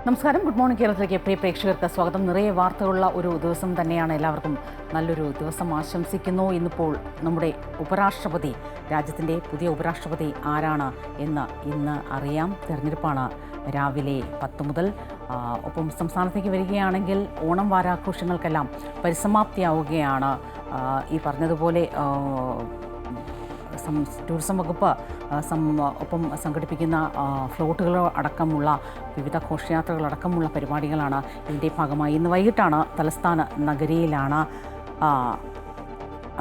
നമസ്കാരം. Good morning കേരളത്തിലേക്ക് പ്രിയ പ്രേക്ഷകർക്ക് സ്വാഗതം. നിറയെ വാർത്തകളുള്ള ഒരു ദിവസം തന്നെയാണ്. എല്ലാവർക്കും നല്ലൊരു ദിവസം ആശംസിക്കുന്നു. ഇന്നിപ്പോൾ നമ്മുടെ ഉപരാഷ്ട്രപതി, രാജ്യത്തിൻ്റെ പുതിയ ഉപരാഷ്ട്രപതി ആരാണ് എന്ന് ഇന്ന് അറിയാം. തെരഞ്ഞെടുപ്പാണ് രാവിലെ 10 മുതൽ. ഒപ്പം സംസ്ഥാനത്തേക്ക് വരികയാണെങ്കിൽ ഓണം വാരാഘോഷങ്ങൾക്കെല്ലാം പരിസമാപ്തിയാവുകയാണ്. ഈ പറഞ്ഞതുപോലെ ടൂറിസം വകുപ്പ് ഒപ്പം സംഘടിപ്പിക്കുന്ന ഫ്ലോട്ടുകൾ അടക്കമുള്ള വിവിധ ഘോഷയാത്രകളടക്കമുള്ള പരിപാടികളാണ് ഇതിൻ്റെ ഭാഗമായി. ഇന്ന് വൈകിട്ടാണ് തലസ്ഥാന നഗരിയിലാണ്.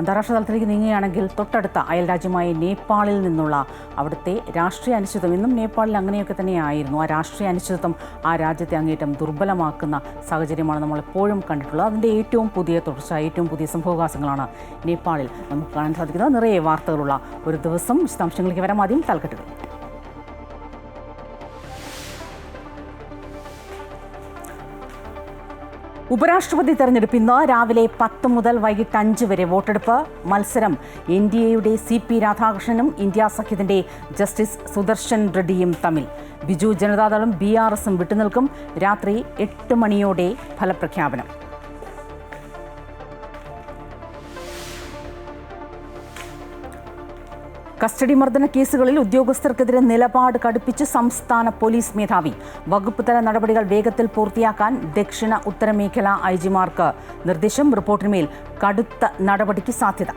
അന്താരാഷ്ട്ര തലത്തിലേക്ക് നീങ്ങുകയാണെങ്കിൽ തൊട്ടടുത്ത അയൽരാജ്യമായ നേപ്പാളിൽ നിന്നുള്ള അവിടുത്തെ രാഷ്ട്രീയ അനിശ്ചിതത്വം, ഇന്നും നേപ്പാളിൽ അങ്ങനെയൊക്കെ തന്നെയായിരുന്നു. ആ രാഷ്ട്രീയ അനിശ്ചിതത്വം ആ രാജ്യത്തെ അങ്ങേറ്റം ദുർബലമാക്കുന്ന സാഹചര്യമാണ് നമ്മളെപ്പോഴും കണ്ടിട്ടുള്ളത്. അതിൻ്റെ ഏറ്റവും പുതിയ തുടർച്ച, ഏറ്റവും പുതിയ സംഭവവികാസങ്ങളാണ് നേപ്പാളിൽ നമുക്ക് കാണാൻ സാധിക്കുന്നത്. നിറയെ വാർത്തകളുള്ള ഒരു ദിവസം. വിശദാംശങ്ങളിലേക്ക് വരാം. ആദ്യം തലക്കെട്ടുകൾ. ഉപരാഷ്ട്രപതി തെരഞ്ഞെടുപ്പ് ഇന്ന് രാവിലെ 10 മുതൽ വൈകിട്ട് 5 വരെ വോട്ടെടുപ്പ്. മത്സരം NDAയുടെ CP രാധാകൃഷ്ണനും ഇന്ത്യ സഖ്യത്തിന്റെ ജസ്റ്റിസ് സുദർശൻ റെഡ്ഡിയും തമ്മിൽ. ബിജു ജനതാദളും BRSും വിട്ടുനിൽക്കും. രാത്രി 8 മണിയോടെ ഫലപ്രഖ്യാപനം. കസ്റ്റഡി മർദ്ദന കേസുകളിൽ ഉദ്യോഗസ്ഥർക്കെതിരെ നിലപാട് കടുപ്പിച്ച് സംസ്ഥാന പോലീസ് മേധാവി. വകുപ്പ് തല നടപടികൾ വേഗത്തിൽ പൂർത്തിയാക്കാൻ ദക്ഷിണ ഉത്തരമേഖല IG-മാർക്ക് നിർദ്ദേശം. റിപ്പോർട്ടിന്മേൽ കടുത്ത നടപടിക്ക് സാധ്യത.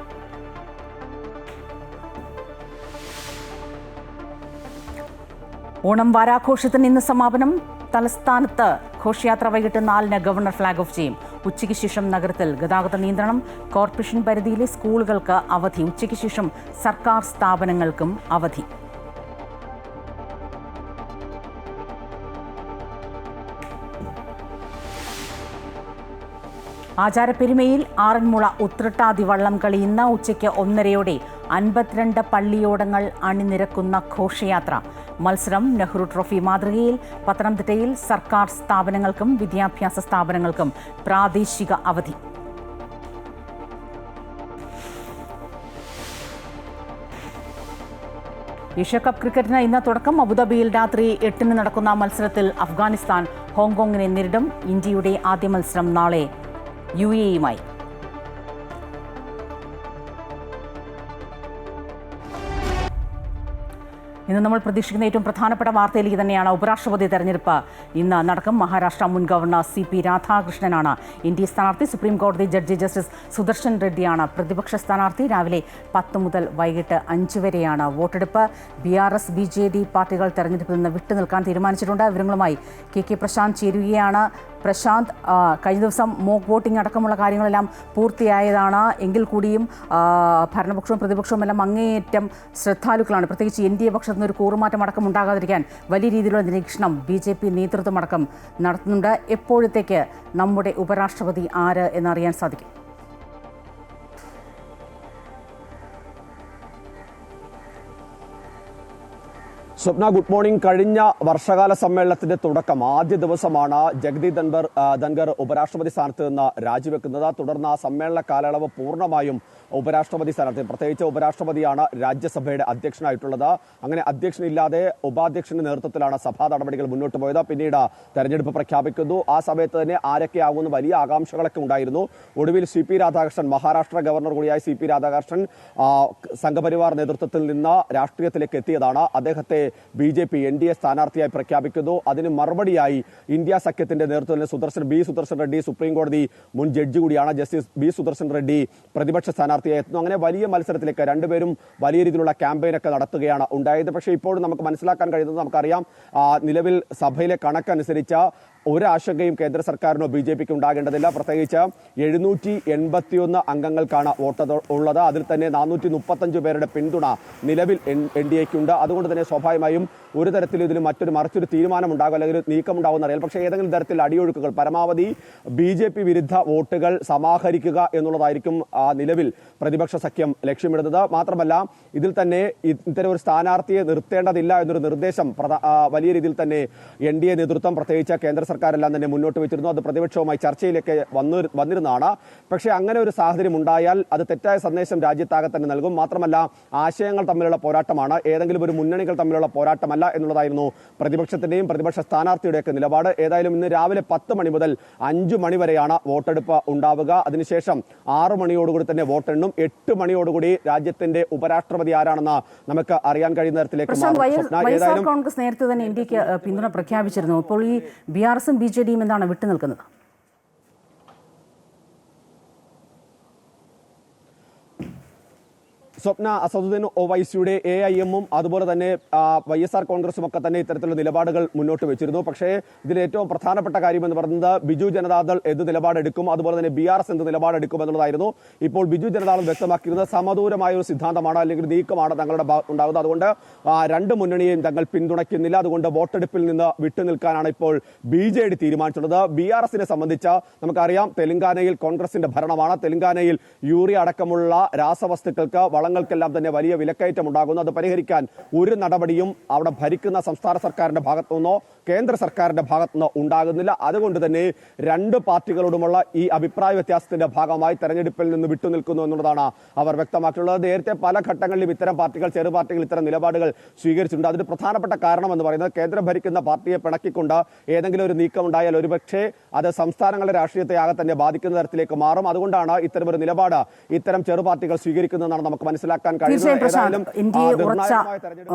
ഓണം വാരാഘോഷത്തിന് ഇന്ന് സമാപനം. തലസ്ഥാനത്ത് ഘോഷയാത്ര വൈകിട്ട് 4-ന് ഗവർണർ ഫ്ളാഗ് ഓഫ് ചെയ്യും. ഉച്ചയ്ക്ക് ശേഷം നഗരത്തിൽ ഗതാഗത നിയന്ത്രണം. കോർപ്പറേഷൻ പരിധിയിലെ സ്കൂളുകൾക്ക് അവധി. ഉച്ചയ്ക്ക് ശേഷം സർക്കാർ സ്ഥാപനങ്ങൾക്കും അവധി. ആചാരപ്പെരുമയിൽ ആറന്മുള ഉത്രട്ടാതി വള്ളം കളി ഇന്ന് ഉച്ചയ്ക്ക് 1:30-യോടെ 52 പള്ളിയോടങ്ങൾ അണിനിരക്കുന്ന ഘോഷയാത്ര. മത്സരം നെഹ്റു ട്രോഫി മാതൃകയിൽ. പത്തനംതിട്ടയിൽ സർക്കാർ സ്ഥാപനങ്ങൾക്കും വിദ്യാഭ്യാസ സ്ഥാപനങ്ങൾക്കും പ്രാദേശിക അവധി. ഏഷ്യാകപ്പ് ക്രിക്കറ്റിന് ഇന്ന് തുടക്കം. അബുദാബിയിൽ രാത്രി 8-ന് നടക്കുന്ന മത്സരത്തിൽ അഫ്ഗാനിസ്ഥാൻ ഹോങ്കോങ്ങിനെ നേരിടും. ഇന്ത്യയുടെ ആദ്യ മത്സരം നാളെ UAE-യുമായി. ഇന്ന് നമ്മൾ പ്രതീക്ഷിക്കുന്ന ഏറ്റവും പ്രധാനപ്പെട്ട വാർത്തയിലേക്ക് തന്നെയാണ്. ഉപരാഷ്ട്രപതി തെരഞ്ഞെടുപ്പ് ഇന്ന് നടക്കും. മഹാരാഷ്ട്ര മുൻ ഗവർണർ CP രാധാകൃഷ്ണനാണ് NDA സ്ഥാനാർത്ഥി. സുപ്രീം കോടതി ജഡ്ജി ജസ്റ്റിസ് സുദർശൻ റെഡ്ഡിയാണ് പ്രതിപക്ഷ സ്ഥാനാർത്ഥി. രാവിലെ 10 മുതൽ വൈകിട്ട് 5 വരെയാണ് വോട്ടെടുപ്പ്. BRS BJD പാർട്ടികൾ തെരഞ്ഞെടുപ്പിൽ നിന്ന് വിട്ടുനിൽക്കാൻ തീരുമാനിച്ചിട്ടുണ്ട്. വിവരങ്ങളുമായി KK പ്രശാന്ത് ചേരുകയാണ്. പ്രശാന്ത്, കഴിഞ്ഞ ദിവസം മോക്ക് വോട്ടിംഗ് അടക്കമുള്ള കാര്യങ്ങളെല്ലാം പൂർത്തിയായതാണ്. എങ്കിൽ കൂടിയും ഭരണപക്ഷവും പ്രതിപക്ഷവും എല്ലാം അങ്ങേയറ്റം ശ്രദ്ധാലുക്കളാണ്. പ്രത്യേകിച്ച് NDA പക്ഷത്തു നിന്ന് ഒരു കൂറുമാറ്റം അടക്കം ഉണ്ടാകാതിരിക്കാൻ വലിയ രീതിയിലുള്ള നിരീക്ഷണം BJP നേതൃത്വം അടക്കം നടത്തുന്നുണ്ട്. എപ്പോഴത്തേക്ക് നമ്മുടെ ഉപരാഷ്ട്രപതി ആര് എന്നറിയാൻ സാധിക്കും? സ്വപ്ന, ഗുഡ് മോർണിംഗ്. കഴിഞ്ഞ വർഷകാല സമ്മേളനത്തിന്റെ തുടക്കം ആദ്യ ദിവസമാണ് ജഗദീപ് ധൻഖർ ഉപരാഷ്ട്രപതി സ്ഥാനത്ത് നിന്ന് രാജിവെക്കുന്നത്. തുടർന്ന് ആ സമ്മേളന കാലയളവ് പൂർണ്ണമായും ഉപരാഷ്ട്രപതി സ്ഥാനത്ത്, പ്രത്യേകിച്ച് ഉപരാഷ്ട്രപതിയാണ് രാജ്യസഭയുടെ അധ്യക്ഷനായിട്ടുള്ളത്. അങ്ങനെ അധ്യക്ഷനില്ലാതെ ഉപാധ്യക്ഷന്റെ നേതൃത്വത്തിലാണ് സഭാ നടപടികൾ മുന്നോട്ട് പോയത്. പിന്നീട് തെരഞ്ഞെടുപ്പ് പ്രഖ്യാപിക്കുന്നു. ആ സമയത്ത് തന്നെ ആരൊക്കെയാകുന്ന വലിയ ആകാംക്ഷകളൊക്കെ ഉണ്ടായിരുന്നു. ഒടുവിൽ CP രാധാകൃഷ്ണൻ, മഹാരാഷ്ട്ര ഗവർണർ കൂടിയായ CP രാധാകൃഷ്ണൻ സംഘപരിവാർ നേതൃത്വത്തിൽ നിന്ന് രാഷ്ട്രീയത്തിലേക്ക് എത്തിയതാണ്. അദ്ദേഹത്തെ BJP NDA സ്ഥാനാർത്ഥിയായി പ്രഖ്യാപിക്കുന്നു. അതിന് മറുപടിയായി ഇന്ത്യ സഖ്യത്തിന്റെ നേതൃത്വത്തിൽ സുദർശൻ റെഡ്ഡി, സുപ്രീം കോടതി മുൻ ജഡ്ജി കൂടിയാണ്, ജസ്റ്റിസ് B സുദർശൻ റെഡ്ഡി പ്രതിപക്ഷ സ്ഥാനാർത്ഥിയായി എത്തുന്നു. അങ്ങനെ വലിയ മത്സരത്തിലേക്ക് രണ്ടുപേരും വലിയ രീതിയിലുള്ള ക്യാമ്പയിനൊക്കെ നടത്തുകയാണ് ഉണ്ടായത്. പക്ഷേ ഇപ്പോഴും നമുക്ക് മനസ്സിലാക്കാൻ കഴിയുന്നത്, നമുക്കറിയാം, നിലവിൽ സഭയിലെ കണക്കനുസരിച്ച് ഒരാശങ്കയും കേന്ദ്ര സർക്കാരിനോ BJPക്ക് ഉണ്ടാകേണ്ടതില്ല. പ്രത്യേകിച്ച് 781 അംഗങ്ങൾക്കാണ് വോട്ട് ഉള്ളത്. അതിൽ തന്നെ 435 പേരുടെ പിന്തുണ നിലവിൽ NDAക്കുണ്ട്. അതുകൊണ്ട് തന്നെ സ്വാഭാവികമായും ഒരു തരത്തിൽ ഇതിന് മറിച്ചൊരു തീരുമാനം ഉണ്ടാകും, അല്ലെങ്കിൽ ഒരു നീക്കം ഉണ്ടാകുമെന്ന് അറിയാം. പക്ഷേ ഏതെങ്കിലും തരത്തിൽ അടിയൊഴുക്കുകൾ, പരമാവധി BJP വിരുദ്ധ വോട്ടുകൾ സമാഹരിക്കുക എന്നുള്ളതായിരിക്കും നിലവിൽ പ്രതിപക്ഷ സഖ്യം ലക്ഷ്യമിടുന്നത്. മാത്രമല്ല, ഇതിൽ തന്നെ ഇത്തരം ഒരു സ്ഥാനാർത്ഥിയെ നിർത്തേണ്ടതില്ല എന്നൊരു നിർദ്ദേശം വലിയ രീതിയിൽ തന്നെ NDA നേതൃത്വം, പ്രത്യേകിച്ച് കേന്ദ്ര സർക്കാരെല്ലാം തന്നെ മുന്നോട്ട് വെച്ചിരുന്നു. അത് പ്രതിപക്ഷവുമായി ചർച്ചയിലേക്ക് വന്നിരുന്നതാണ്. പക്ഷേ അങ്ങനെ ഒരു സാഹചര്യം ഉണ്ടായാൽ അത് തെറ്റായ സന്ദേശം രാജ്യത്താകെ തന്നെ നൽകും. മാത്രമല്ല, ആശയങ്ങൾ തമ്മിലുള്ള പോരാട്ടമാണ്, ഏതെങ്കിലും ഒരു മുന്നണികൾ തമ്മിലുള്ള പോരാട്ടമല്ല എന്നുള്ളതായിരുന്നു പ്രതിപക്ഷത്തിന്റെയും പ്രതിപക്ഷ സ്ഥാനാർത്ഥിയുടെയൊക്കെ നിലപാട്. ഏതായാലും ഇന്ന് രാവിലെ 10 മണി മുതൽ 5 മണി വരെയാണ് വോട്ടെടുപ്പ് ഉണ്ടാവുക. അതിനുശേഷം 6 മണിയോടുകൂടി തന്നെ വോട്ടെണ്ണും. 8 മണിയോടുകൂടി രാജ്യത്തിന്റെ ഉപരാഷ്ട്രപതി ആരാണെന്ന് നമുക്ക് അറിയാൻ കഴിയുന്ന തരത്തിലേക്ക് മാറും. കോൺഗ്രസ് നേരത്തെ തന്നെ ഇന്ത്യക്ക് പിന്തുണ പ്രഖ്യാപിച്ചിരുന്നു. ഇപ്പോൾ ഈ BRS-ഉം BJD-യും എന്താണ് വിട്ടുനിൽക്കുന്നത്? സ്വപ്ന, അസദുദ്ദീൻ ഒവൈസിയുടെ AIM-ഉം അതുപോലെ തന്നെ YSR കോൺഗ്രസും ഒക്കെ തന്നെ ഇത്തരത്തിലുള്ള നിലപാടുകൾ മുന്നോട്ട് വെച്ചിരുന്നു. പക്ഷേ ഇതിൽ ഏറ്റവും പ്രധാനപ്പെട്ട കാര്യം എന്ന് പറയുന്നത് ബിജു ജനതാദൾ എന്ത് നിലപാടെടുക്കും, അതുപോലെ തന്നെ BRS എന്ത് നിലപാടെടുക്കും എന്നുള്ളതായിരുന്നു. ഇപ്പോൾ ബിജു ജനതാദൾ വ്യക്തമാക്കിയിരുന്നത് സമദൂരമായ ഒരു സിദ്ധാന്തമാണ്, അല്ലെങ്കിൽ നീക്കമാണ് തങ്ങളുടെ ഭാഗത്തുണ്ടാകുന്നത്. അതുകൊണ്ട് രണ്ട് മുന്നണിയെയും തങ്ങൾ പിന്തുണയ്ക്കുന്നില്ല. അതുകൊണ്ട് വോട്ടെടുപ്പിൽ നിന്ന് വിട്ടുനിൽക്കാനാണ് ഇപ്പോൾ BJD തീരുമാനിച്ചിട്ടുള്ളത്. BRS-നെ സംബന്ധിച്ച് നമുക്കറിയാം, തെലങ്കാനയിൽ കോൺഗ്രസിന്റെ ഭരണമാണ്. തെലങ്കാനയിൽ യൂറിയ അടക്കമുള്ള രാസവസ്തുക്കൾക്ക് ങ്ങൾക്കെല്ലാം തന്നെ വലിയ വിലക്കയറ്റം ഉണ്ടാകുന്നു. അത് പരിഹരിക്കാൻ ഒരു നടപടിയും അവിടെ ഭരിക്കുന്ന സംസ്ഥാന സർക്കാരിന്റെ ഭാഗത്തു നിന്നോ കേന്ദ്ര സർക്കാരിന്റെ ഭാഗത്തു നിന്നോ ഉണ്ടാകുന്നില്ല. അതുകൊണ്ട് തന്നെ രണ്ട് പാർട്ടികളോടുമുള്ള ഈ അഭിപ്രായ വ്യത്യാസത്തിന്റെ ഭാഗമായി തെരഞ്ഞെടുപ്പിൽ നിന്ന് വിട്ടുനിൽക്കുന്നു എന്നുള്ളതാണ് അവർ വ്യക്തമാക്കിയിട്ടുള്ളത്. നേരത്തെ പല ഘട്ടങ്ങളിലും ഇത്തരം പാർട്ടികൾ, ചെറു പാർട്ടികൾ ഇത്തരം നിലപാടുകൾ സ്വീകരിച്ചിട്ടുണ്ട്. അതിന് പ്രധാനപ്പെട്ട കാരണം എന്ന് പറയുന്നത് കേന്ദ്രം ഭരിക്കുന്ന പാർട്ടിയെ പിണക്കിക്കൊണ്ട് ഏതെങ്കിലും ഒരു നീക്കം ഉണ്ടായാൽ ഒരുപക്ഷെ അത് സംസ്ഥാനങ്ങളുടെ രാഷ്ട്രീയത്തെ ആകെ തന്നെ ബാധിക്കുന്ന തരത്തിലേക്ക് മാറും. അതുകൊണ്ടാണ് ഇത്തരമൊരു നിലപാട് ഇത്തരം ചെറു പാർട്ടികൾ സ്വീകരിക്കുന്നതെന്നാണ് നമുക്ക് മനസ്സിലാക്കാൻ കഴിയുന്നത്. ഇന്ത്യയെ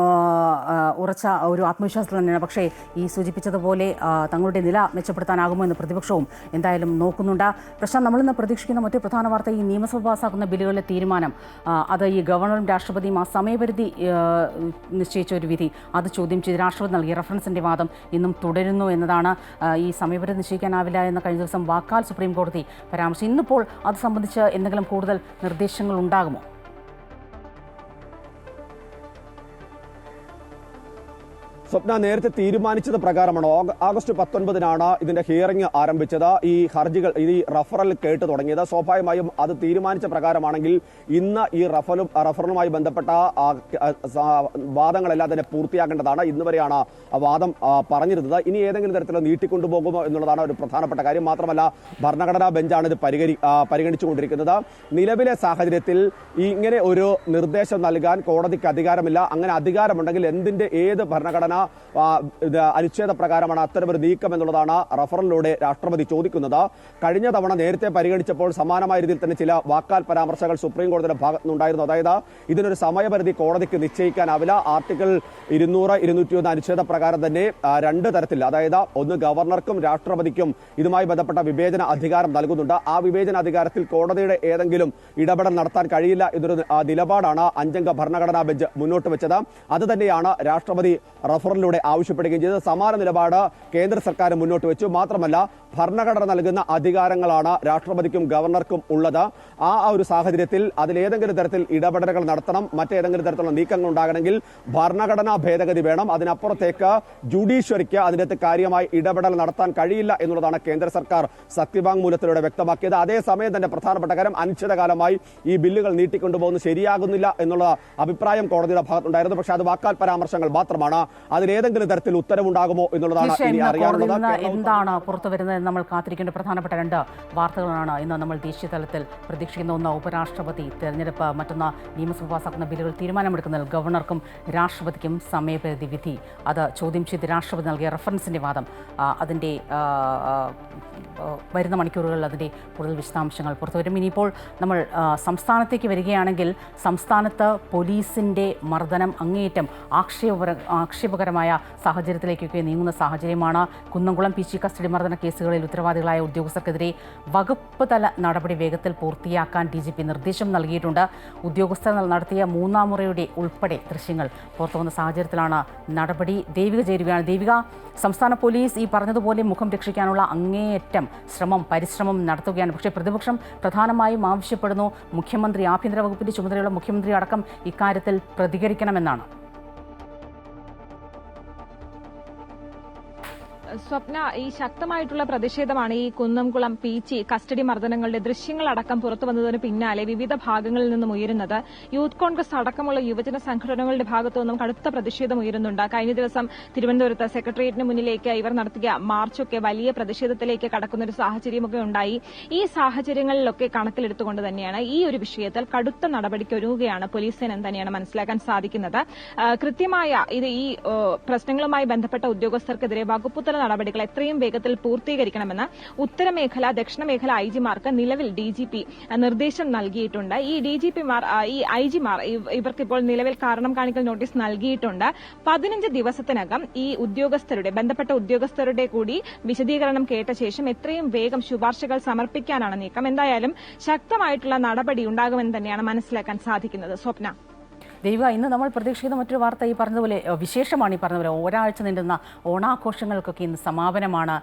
ഉറച്ച ഒരു ആത്മവിശ്വാസത്തിൽ തന്നെയാണ്. പക്ഷേ ഈ സൂചിപ്പിച്ചതുപോലെ തങ്ങളുടെ നില മെച്ചപ്പെടുത്താനാകുമോ എന്ന് പ്രതിപക്ഷവും എന്തായാലും നോക്കുന്നുണ്ട്. പ്രശാന്ത്, നമ്മളിന്ന് പ്രതീക്ഷിക്കുന്ന മറ്റു പ്രധാന വാർത്ത ഈ നിയമസഭ പാസാക്കുന്ന ബില്ലുകളിലെ തീരുമാനം, അത് ഈ ഗവർണറും രാഷ്ട്രപതിയും ആ സമയപരിധി നിശ്ചയിച്ച ഒരു വിധി അത് ചോദ്യം ചെയ്ത് രാഷ്ട്രപതി നൽകിയ റഫറൻസിന്റെ വാദം ഇന്നും തുടരുന്നു എന്നതാണ്. ഈ സമയപരിധി നിശ്ചയിക്കാനാവില്ല എന്ന കഴിഞ്ഞ ദിവസം വാക്കാൽ സുപ്രീം കോടതി പരാമർശിച്ചു. ഇന്നിപ്പോൾ അത് സംബന്ധിച്ച് എന്തെങ്കിലും കൂടുതൽ നിർദ്ദേശങ്ങൾ ഉണ്ടാകുമോ? സ്വപ്ന, നേരത്തെ തീരുമാനിച്ചത് പ്രകാരമാണ് ആഗസ്റ്റ് 19-നാണ് ഇതിന്റെ ഹിയറിംഗ് ആരംഭിച്ചത്. ഈ ഹർജികൾ, ഈ റഫറൽ കേട്ട് തുടങ്ങിയത്. സ്വാഭാവികമായും അത് തീരുമാനിച്ച പ്രകാരമാണെങ്കിൽ ഇന്ന് ഈ റഫറലുമായി ബന്ധപ്പെട്ട വാദങ്ങളെല്ലാം തന്നെ പൂർത്തിയാക്കേണ്ടതാണ്. ഇന്ന് വരെയാണ് വാദം പറഞ്ഞിരുന്നത്. ഇനി ഏതെങ്കിലും തരത്തിൽ നീട്ടിക്കൊണ്ടുപോകുമോ എന്നുള്ളതാണ് ഒരു പ്രധാനപ്പെട്ട കാര്യം. മാത്രമല്ല, ഭരണഘടനാ ബെഞ്ചാണ് ഇത് പരിഗണിച്ചുകൊണ്ടിരിക്കുന്നത്. നിലവിലെ സാഹചര്യത്തിൽ ഇങ്ങനെ ഒരു നിർദ്ദേശം നൽകാൻ കോടതിക്ക് അധികാരമില്ല. അങ്ങനെ അധികാരമുണ്ടെങ്കിൽ ഏത് ഭരണഘടന അനുച്ഛേദ പ്രകാരമാണ് അത്തരമൊരു നീക്കം എന്നുള്ളതാണ് റഫറലിലൂടെ രാഷ്ട്രപതി ചോദിക്കുന്നത്. കഴിഞ്ഞ തവണ നേരത്തെ പരിഗണിച്ചപ്പോൾ സമാനമായ രീതിയിൽ തന്നെ ചില വാക്കാൽ പരാമർശങ്ങൾ സുപ്രീം കോടതിയുടെ ഭാഗത്തുനിന്നുണ്ടായിരുന്നു. അതായത് ഇതിനൊരു സമയപരിധി കോടതിക്ക് നിശ്ചയിക്കാനാവില്ല. ആർട്ടിക്കിൾ 200, 201 അനുച്ഛേദ പ്രകാരം തന്നെ രണ്ട് തരത്തിൽ, അതായത് ഒന്ന് ഗവർണർക്കും രാഷ്ട്രപതിക്കും ഇതുമായി ബന്ധപ്പെട്ട വിവേചന അധികാരം നൽകുന്നുണ്ട്. ആ വിവേചന അധികാരത്തിൽ കോടതിയുടെ ഏതെങ്കിലും ഇടപെടൽ നടത്താൻ കഴിയില്ല എന്നൊരു നിലപാടാണ് 5-അംഗ ഭരണഘടനാ ബെഞ്ച് മുന്നോട്ട് വെച്ചത്. അത് തന്നെയാണ് രാഷ്ട്രപതി റഫറലിലൂടെ ആവശ്യപ്പെടുകയും ചെയ്തത്. സമാന നിലപാട് കേന്ദ്ര സർക്കാർ മുന്നോട്ട് വെച്ചു. മാത്രമല്ല, ഭരണഘടന നൽകുന്ന അധികാരങ്ങളാണ് രാഷ്ട്രപതിക്കും ഗവർണർക്കും ഉള്ളത്. ആ ഒരു സാഹചര്യത്തിൽ അതിലേതെങ്കിലും തരത്തിൽ ഇടപെടലുകൾ നടത്തണം, മറ്റേതെങ്കിലും തരത്തിലുള്ള നീക്കങ്ങൾ ഉണ്ടാകണമെങ്കിൽ ഭരണഘടനാ ഭേദഗതി വേണം. അതിനപ്പുറത്തേക്ക് ജുഡീഷ്യറിക്ക് അതിനകത്ത് കാര്യമായി ഇടപെടൽ നടത്താൻ കഴിയില്ല എന്നുള്ളതാണ് കേന്ദ്ര സർക്കാർ സത്യവാങ്മൂലത്തിലൂടെ വ്യക്തമാക്കിയത്. അതേസമയം തന്നെ പ്രധാനപ്പെട്ട കാര്യം, അനിശ്ചിതകാലമായി ഈ ബില്ലുകൾ നീട്ടിക്കൊണ്ടുപോകുന്നത് ശരിയാകുന്നില്ല എന്നുള്ള അഭിപ്രായം കോടതിയുടെ ഭാഗത്തുണ്ടായിരുന്നു. പക്ഷേ അത് വാക്കാൽ പരാമർശങ്ങൾ മാത്രമാണ്. അതിലേതെങ്കിലും തരത്തിൽ ഉത്തരവുണ്ടാകുമോ എന്നുള്ളതാണ് ഇനി അറിയാനുള്ളത്. എന്താണ് പുറത്തു വരുന്നത് നമ്മൾ കാത്തിരിക്കേണ്ട പ്രധാനപ്പെട്ട രണ്ട് വാർത്തകളാണ് ഇന്ന് നമ്മൾ ദേശീയ തലത്തിൽ പ്രതീക്ഷിക്കുന്ന. ഒന്ന്, ഉപരാഷ്ട്രപതി തെരഞ്ഞെടുപ്പ്. മറ്റൊന്ന്, നിയമസഭ പാസാക്കുന്ന ബില്ലുകൾ തീരുമാനമെടുക്കുന്നതിൽ ഗവർണർക്കും രാഷ്ട്രപതിക്കും സമയപരിധി വിധി അത് ചോദ്യം ചെയ്ത് രാഷ്ട്രപതി നൽകിയ റഫറൻസിന്റെ വാദം. അതിൻ്റെ വരുന്ന മണിക്കൂറുകളിൽ അതിൻ്റെ കൂടുതൽ വിശദാംശങ്ങൾ പുറത്തുവരും. ഇനിയിപ്പോൾ നമ്മൾ സംസ്ഥാനത്തേക്ക് വരികയാണെങ്കിൽ, സംസ്ഥാനത്ത് പോലീസിൻ്റെ മർദ്ദനം അങ്ങേയറ്റം ആക്ഷേപകരമായ സാഹചര്യത്തിലേക്കൊക്കെ നീങ്ങുന്ന സാഹചര്യമാണ്. കുന്നംകുളം PC കസ്റ്റഡി മർദ്ദന കേസുകളിൽ ഉത്തരവാദികളായ ഉദ്യോഗസ്ഥർക്കെതിരെ വകുപ്പ് തല നടപടി വേഗത്തിൽ പൂർത്തിയാക്കാൻ DGP നിർദ്ദേശം നൽകിയിട്ടുണ്ട്. ഉദ്യോഗസ്ഥർ നടത്തിയ 3-ാം മുറയുടെ ഉൾപ്പെടെ ദൃശ്യങ്ങൾ പുറത്തുവന്ന സാഹചര്യത്തിലാണ് നടപടി. ദേവിക ചേരുകയാണ്. ദേവിക, സംസ്ഥാന പോലീസ് ഈ പറഞ്ഞതുപോലെ മുഖം രക്ഷിക്കാനുള്ള അങ്ങേയറ്റം പരിശ്രമം നടത്തുകയാണ്. പക്ഷേ പ്രതിപക്ഷം പ്രധാനമായും ആവശ്യപ്പെടുന്നു മുഖ്യമന്ത്രി, ആഭ്യന്തര വകുപ്പിന്റെ ചുമതലയുള്ള മുഖ്യമന്ത്രി അടക്കം ഇക്കാര്യത്തിൽ പ്രതികരിക്കണമെന്നാണ്. സ്വപ്ന, ഈ ശക്തമായിട്ടുള്ള പ്രതിഷേധമാണ് ഈ കുന്നംകുളം പീച്ചി കസ്റ്റഡി മർദ്ദനങ്ങളുടെ ദൃശ്യങ്ങളടക്കം പുറത്തു വന്നതിന് പിന്നാലെ വിവിധ ഭാഗങ്ങളിൽ നിന്നും ഉയരുന്നത്. യൂത്ത് കോൺഗ്രസ് അടക്കമുള്ള യുവജന സംഘടനകളുടെ ഭാഗത്തു നിന്നും കടുത്ത പ്രതിഷേധം ഉയരുന്നുണ്ട്. കഴിഞ്ഞ ദിവസം തിരുവനന്തപുരത്ത് സെക്രട്ടേറിയറ്റിന് മുന്നിലേക്ക് ഇവർ നടത്തിയ മാർച്ചൊക്കെ വലിയ പ്രതിഷേധത്തിലേക്ക് കടക്കുന്ന ഒരു സാഹചര്യമൊക്കെ ഉണ്ടായി. ഈ സാഹചര്യങ്ങളിലൊക്കെ കണക്കിലെടുത്തുകൊണ്ട് തന്നെയാണ് ഈ ഒരു വിഷയത്തിൽ കടുത്ത നടപടിക്ക് ഒരുങ്ങുകയാണ് പോലീസ് സേന എന്ന് തന്നെയാണ് മനസ്സിലാക്കാൻ സാധിക്കുന്നത്. കൃത്യമായ ഈ പ്രശ്നങ്ങളുമായി ബന്ധപ്പെട്ട ഉദ്യോഗസ്ഥർക്കെതിരെ വകുപ്പുതല നടപടികൾ എത്രയും വേഗത്തിൽ പൂർത്തീകരിക്കണമെന്ന് ഉത്തരമേഖല ദക്ഷിണമേഖല ഐജിമാർക്ക് നിലവിൽ ഡിജിപി നിർദ്ദേശം നൽകിയിട്ടുണ്ട്. ഈ ഡിജിപിമാർ ഈ ഐജിമാർ ഇവർക്കിപ്പോൾ നിലവിൽ കാരണം കാണിക്കൽ നോട്ടീസ് നൽകിയിട്ടുണ്ട്. 15 ദിവസത്തിനകം ഈ ബന്ധപ്പെട്ട ഉദ്യോഗസ്ഥരുടെ കൂടി വിശദീകരണം കേട്ട ശേഷം എത്രയും വേഗം ശുപാർശകൾ സമർപ്പിക്കാനാണ് നീക്കം. എന്തായാലും ശക്തമായിട്ടുള്ള നടപടി ഉണ്ടാകുമെന്ന് തന്നെയാണ് മനസ്സിലാക്കാൻ സാധിക്കുന്നത്. സ്വപ്ന, ഇന്ന് നമ്മൾ പ്രതീക്ഷിക്കുന്ന മറ്റൊരു വാർത്ത ഈ പറഞ്ഞതുപോലെ വിശേഷമാണ്. ഈ പറഞ്ഞതുപോലെ ഒരാഴ്ച നീണ്ടുന്ന ഓണാഘോഷങ്ങൾക്കൊക്കെ ഇന്ന് സമാപനമാണ്.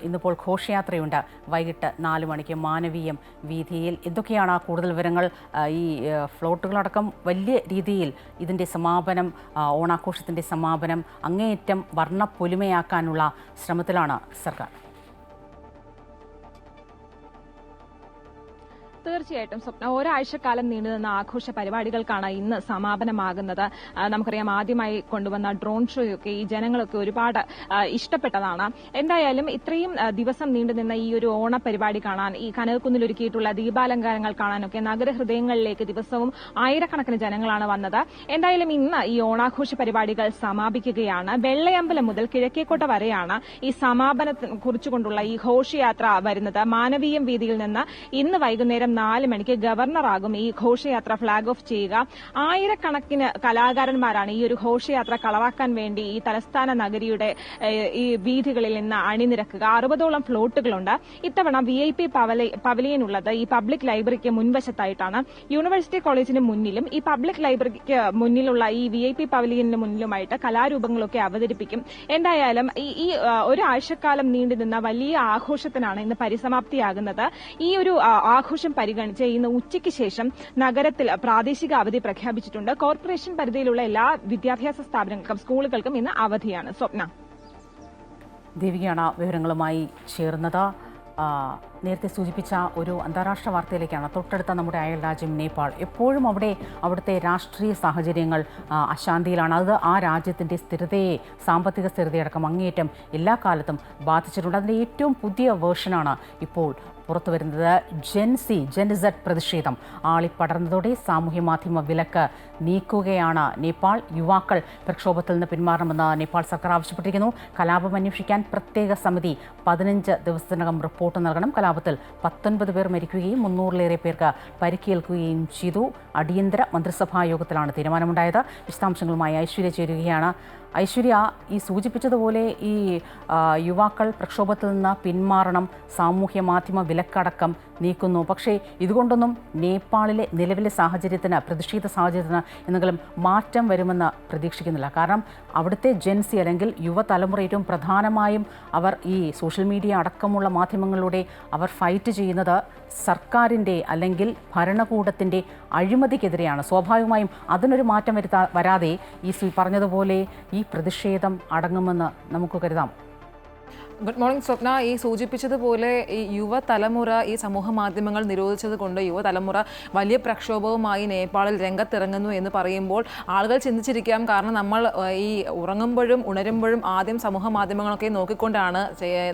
ഇന്നിപ്പോൾ ഘോഷയാത്രയുണ്ട്. വൈകിട്ട് 4 മണിക്ക് മാനവീയം വീതിയിൽ. എന്തൊക്കെയാണ് കൂടുതൽ വിവരങ്ങൾ? ഈ ഫ്ലോട്ടുകളടക്കം വലിയ രീതിയിൽ ഇതിൻ്റെ സമാപനം, ഓണാഘോഷത്തിൻ്റെ സമാപനം അങ്ങേയറ്റം വർണ്ണപ്പൊലിമയാക്കാനുള്ള ശ്രമത്തിലാണ് സർക്കാർ. തീർച്ചയായിട്ടും സ്വപ്ന, ഒരാഴ്ചക്കാലം നീണ്ടുനിന്ന ആഘോഷ പരിപാടികൾക്കാണ് ഇന്ന് സമാപനമാകുന്നത്. നമുക്കറിയാം, ആദ്യമായി കൊണ്ടുവന്ന ഡ്രോൺ ഷോയൊക്കെ ഈ ജനങ്ങളൊക്കെ ഒരുപാട് ഇഷ്ടപ്പെട്ടതാണ്. എന്തായാലും ഇത്രയും ദിവസം നീണ്ടുനിന്ന ഈ ഒരു ഓണ പരിപാടി കാണാൻ, ഈ കനകക്കുന്നിൽ ഒരുക്കിയിട്ടുള്ള ദീപാലങ്കാരങ്ങൾ കാണാനൊക്കെ നഗരഹൃദയങ്ങളിലേക്ക് ദിവസവും ആയിരക്കണക്കിന് ജനങ്ങളാണ് വന്നത്. എന്തായാലും ഇന്ന് ഈ ഓണാഘോഷ പരിപാടികൾ സമാപിക്കുകയാണ്. വെള്ളയമ്പലം മുതൽ കിഴക്കേക്കോട്ട വരെയാണ് ഈ സമാപനത്തെ കുറിച്ചുകൊണ്ടുള്ള ഈ ഘോഷയാത്ര വരുന്നത്. മാനവീയം വീതിയിൽ നിന്ന് ഇന്ന് വൈകുന്നേരം 4 മണിക്ക് ഗവർണറാകും ഈ ഘോഷയാത്ര ഫ്ളാഗ് ഓഫ് ചെയ്യുക. ആയിരക്കണക്കിന് കലാകാരന്മാരാണ് ഈ ഒരു ഘോഷയാത്ര കളറാക്കാൻ വേണ്ടി ഈ തലസ്ഥാന നഗരിയുടെ ഈ വീഥികളിൽ നിന്ന് അണിനിരക്കുക. 60ഓളം ഫ്ലോട്ടുകളുണ്ട്. ഇത്തവണ VIP പവലിയൻ ഉള്ളത് ഈ പബ്ലിക് ലൈബ്രറിക്ക് മുൻവശത്തായിട്ടാണ്. യൂണിവേഴ്സിറ്റി കോളേജിന് മുന്നിലും ഈ പബ്ലിക് ലൈബ്രറിക്ക് മുന്നിലുള്ള ഈ VIP പവലിയന് മുന്നിലുമായിട്ട് കലാരൂപങ്ങളൊക്കെ അവതരിപ്പിക്കും. എന്തായാലും ഈ ഒരാഴ്ചക്കാലം നീണ്ടുനിന്ന വലിയ ആഘോഷത്തിനാണ് ഇന്ന് പരിസമാപ്തിയാകുന്നത്. ഈ ഒരു ആഘോഷം പരിഗണിച്ച് ഇന്ന് ഉച്ചയ്ക്ക് ശേഷം നഗരത്തിൽ പ്രാദേശിക അവധി പ്രഖ്യാപിച്ചിട്ടുണ്ട്. കോർപ്പറേഷൻ പരിധിയിലുള്ള എല്ലാ വിദ്യാഭ്യാസ സ്ഥാപനങ്ങൾക്കും സ്കൂളുകൾക്കും ഇന്ന് അവധിയാണ്. സ്വപ്ന, ദേവികയാണ് വിവരങ്ങളുമായി ചേർന്നത്. നേരത്തെ സൂചിപ്പിച്ച ഒരു അന്താരാഷ്ട്ര വാർത്തയിലേക്കാണ്. തൊട്ടടുത്ത നമ്മുടെ അയൽ രാജ്യം നേപ്പാൾ. എപ്പോഴും അവിടുത്തെ രാഷ്ട്രീയ സാഹചര്യങ്ങൾ അശാന്തിയിലാണ്. അത് ആ രാജ്യത്തിൻ്റെ സ്ഥിരതയെ, സാമ്പത്തിക സ്ഥിരതയടക്കം അങ്ങേയറ്റം എല്ലാ കാലത്തും ബാധിച്ചിട്ടുണ്ട്. അതിൻ്റെ ഏറ്റവും പുതിയ വേർഷനാണ് ഇപ്പോൾ പുറത്തു വരുന്നത്. ജെൻ Z പ്രതിഷേധം ആളിപ്പടർന്നതോടെ സാമൂഹ്യ മാധ്യമ വിലക്ക് നീക്കുകയാണ് നേപ്പാൾ. യുവാക്കൾ പ്രക്ഷോഭത്തിൽ നിന്ന് പിന്മാറണമെന്ന് നേപ്പാൾ സർക്കാർ ആവശ്യപ്പെട്ടിരിക്കുന്നു. കലാപം അന്വേഷിക്കാൻ പ്രത്യേക സമിതി 15 ദിവസത്തിനകം റിപ്പോർട്ട് നൽകണം. കലാപത്തിൽ 19 പേർ മരിക്കുകയും 300-ലേറെ പേർക്ക് പരിക്കേൽക്കുകയും ചെയ്തു. അടിയന്തര മന്ത്രിസഭാ യോഗത്തിലാണ് തീരുമാനമുണ്ടായത്. വിശദാംശങ്ങളുമായി ഐശ്വര്യ ചേരുകയാണ്. ഐശ്വര്യ, ഈ സൂചിപ്പിച്ചതുപോലെ ഈ യുവാക്കൾ പ്രക്ഷോഭത്തിൽ നിന്ന് പിന്മാറണം, സാമൂഹ്യ മാധ്യമ വിലക്കടക്കം നീക്കുന്നു. പക്ഷേ ഇതുകൊണ്ടൊന്നും നേപ്പാളിലെ നിലവിലെ സാഹചര്യത്തിന്, പ്രതിഷേധ സാഹചര്യത്തിന് എന്തെങ്കിലും മാറ്റം വരുമെന്ന് പ്രതീക്ഷിക്കുന്നില്ല. കാരണം അവിടുത്തെ ജെൻസി അല്ലെങ്കിൽ യുവതലമുറ ഏറ്റവും പ്രധാനമായും അവർ ഈ സോഷ്യൽ മീഡിയ അടക്കമുള്ള മാധ്യമങ്ങളിലൂടെ അവർ ഫൈറ്റ് ചെയ്യുന്നത് സർക്കാരിൻ്റെ അല്ലെങ്കിൽ ഭരണകൂടത്തിൻ്റെ അഴിമതിക്കെതിരെയാണ്. സ്വാഭാവികമായും അതിനൊരു മാറ്റം വരാതെ ഈ പറഞ്ഞതുപോലെ ഈ പ്രതിഷേധം അടങ്ങുമെന്ന് നമുക്ക് കരുതാം. ഗുഡ് മോർണിംഗ് സ്വപ്ന. ഈ സൂചിപ്പിച്ചതുപോലെ ഈ യുവതലമുറ ഈ സമൂഹ മാധ്യമങ്ങൾ നിരോധിച്ചത് കൊണ്ട് യുവതലമുറ വലിയ പ്രക്ഷോഭവുമായി നേപ്പാളിൽ രംഗത്തിറങ്ങുന്നു എന്ന് പറയുമ്പോൾ ആളുകൾ ചിന്തിച്ചിരിക്കാം. കാരണം നമ്മൾ ഈ ഉറങ്ങുമ്പോഴും ഉണരുമ്പോഴും ആദ്യം സമൂഹ മാധ്യമങ്ങളൊക്കെ നോക്കിക്കൊണ്ടാണ്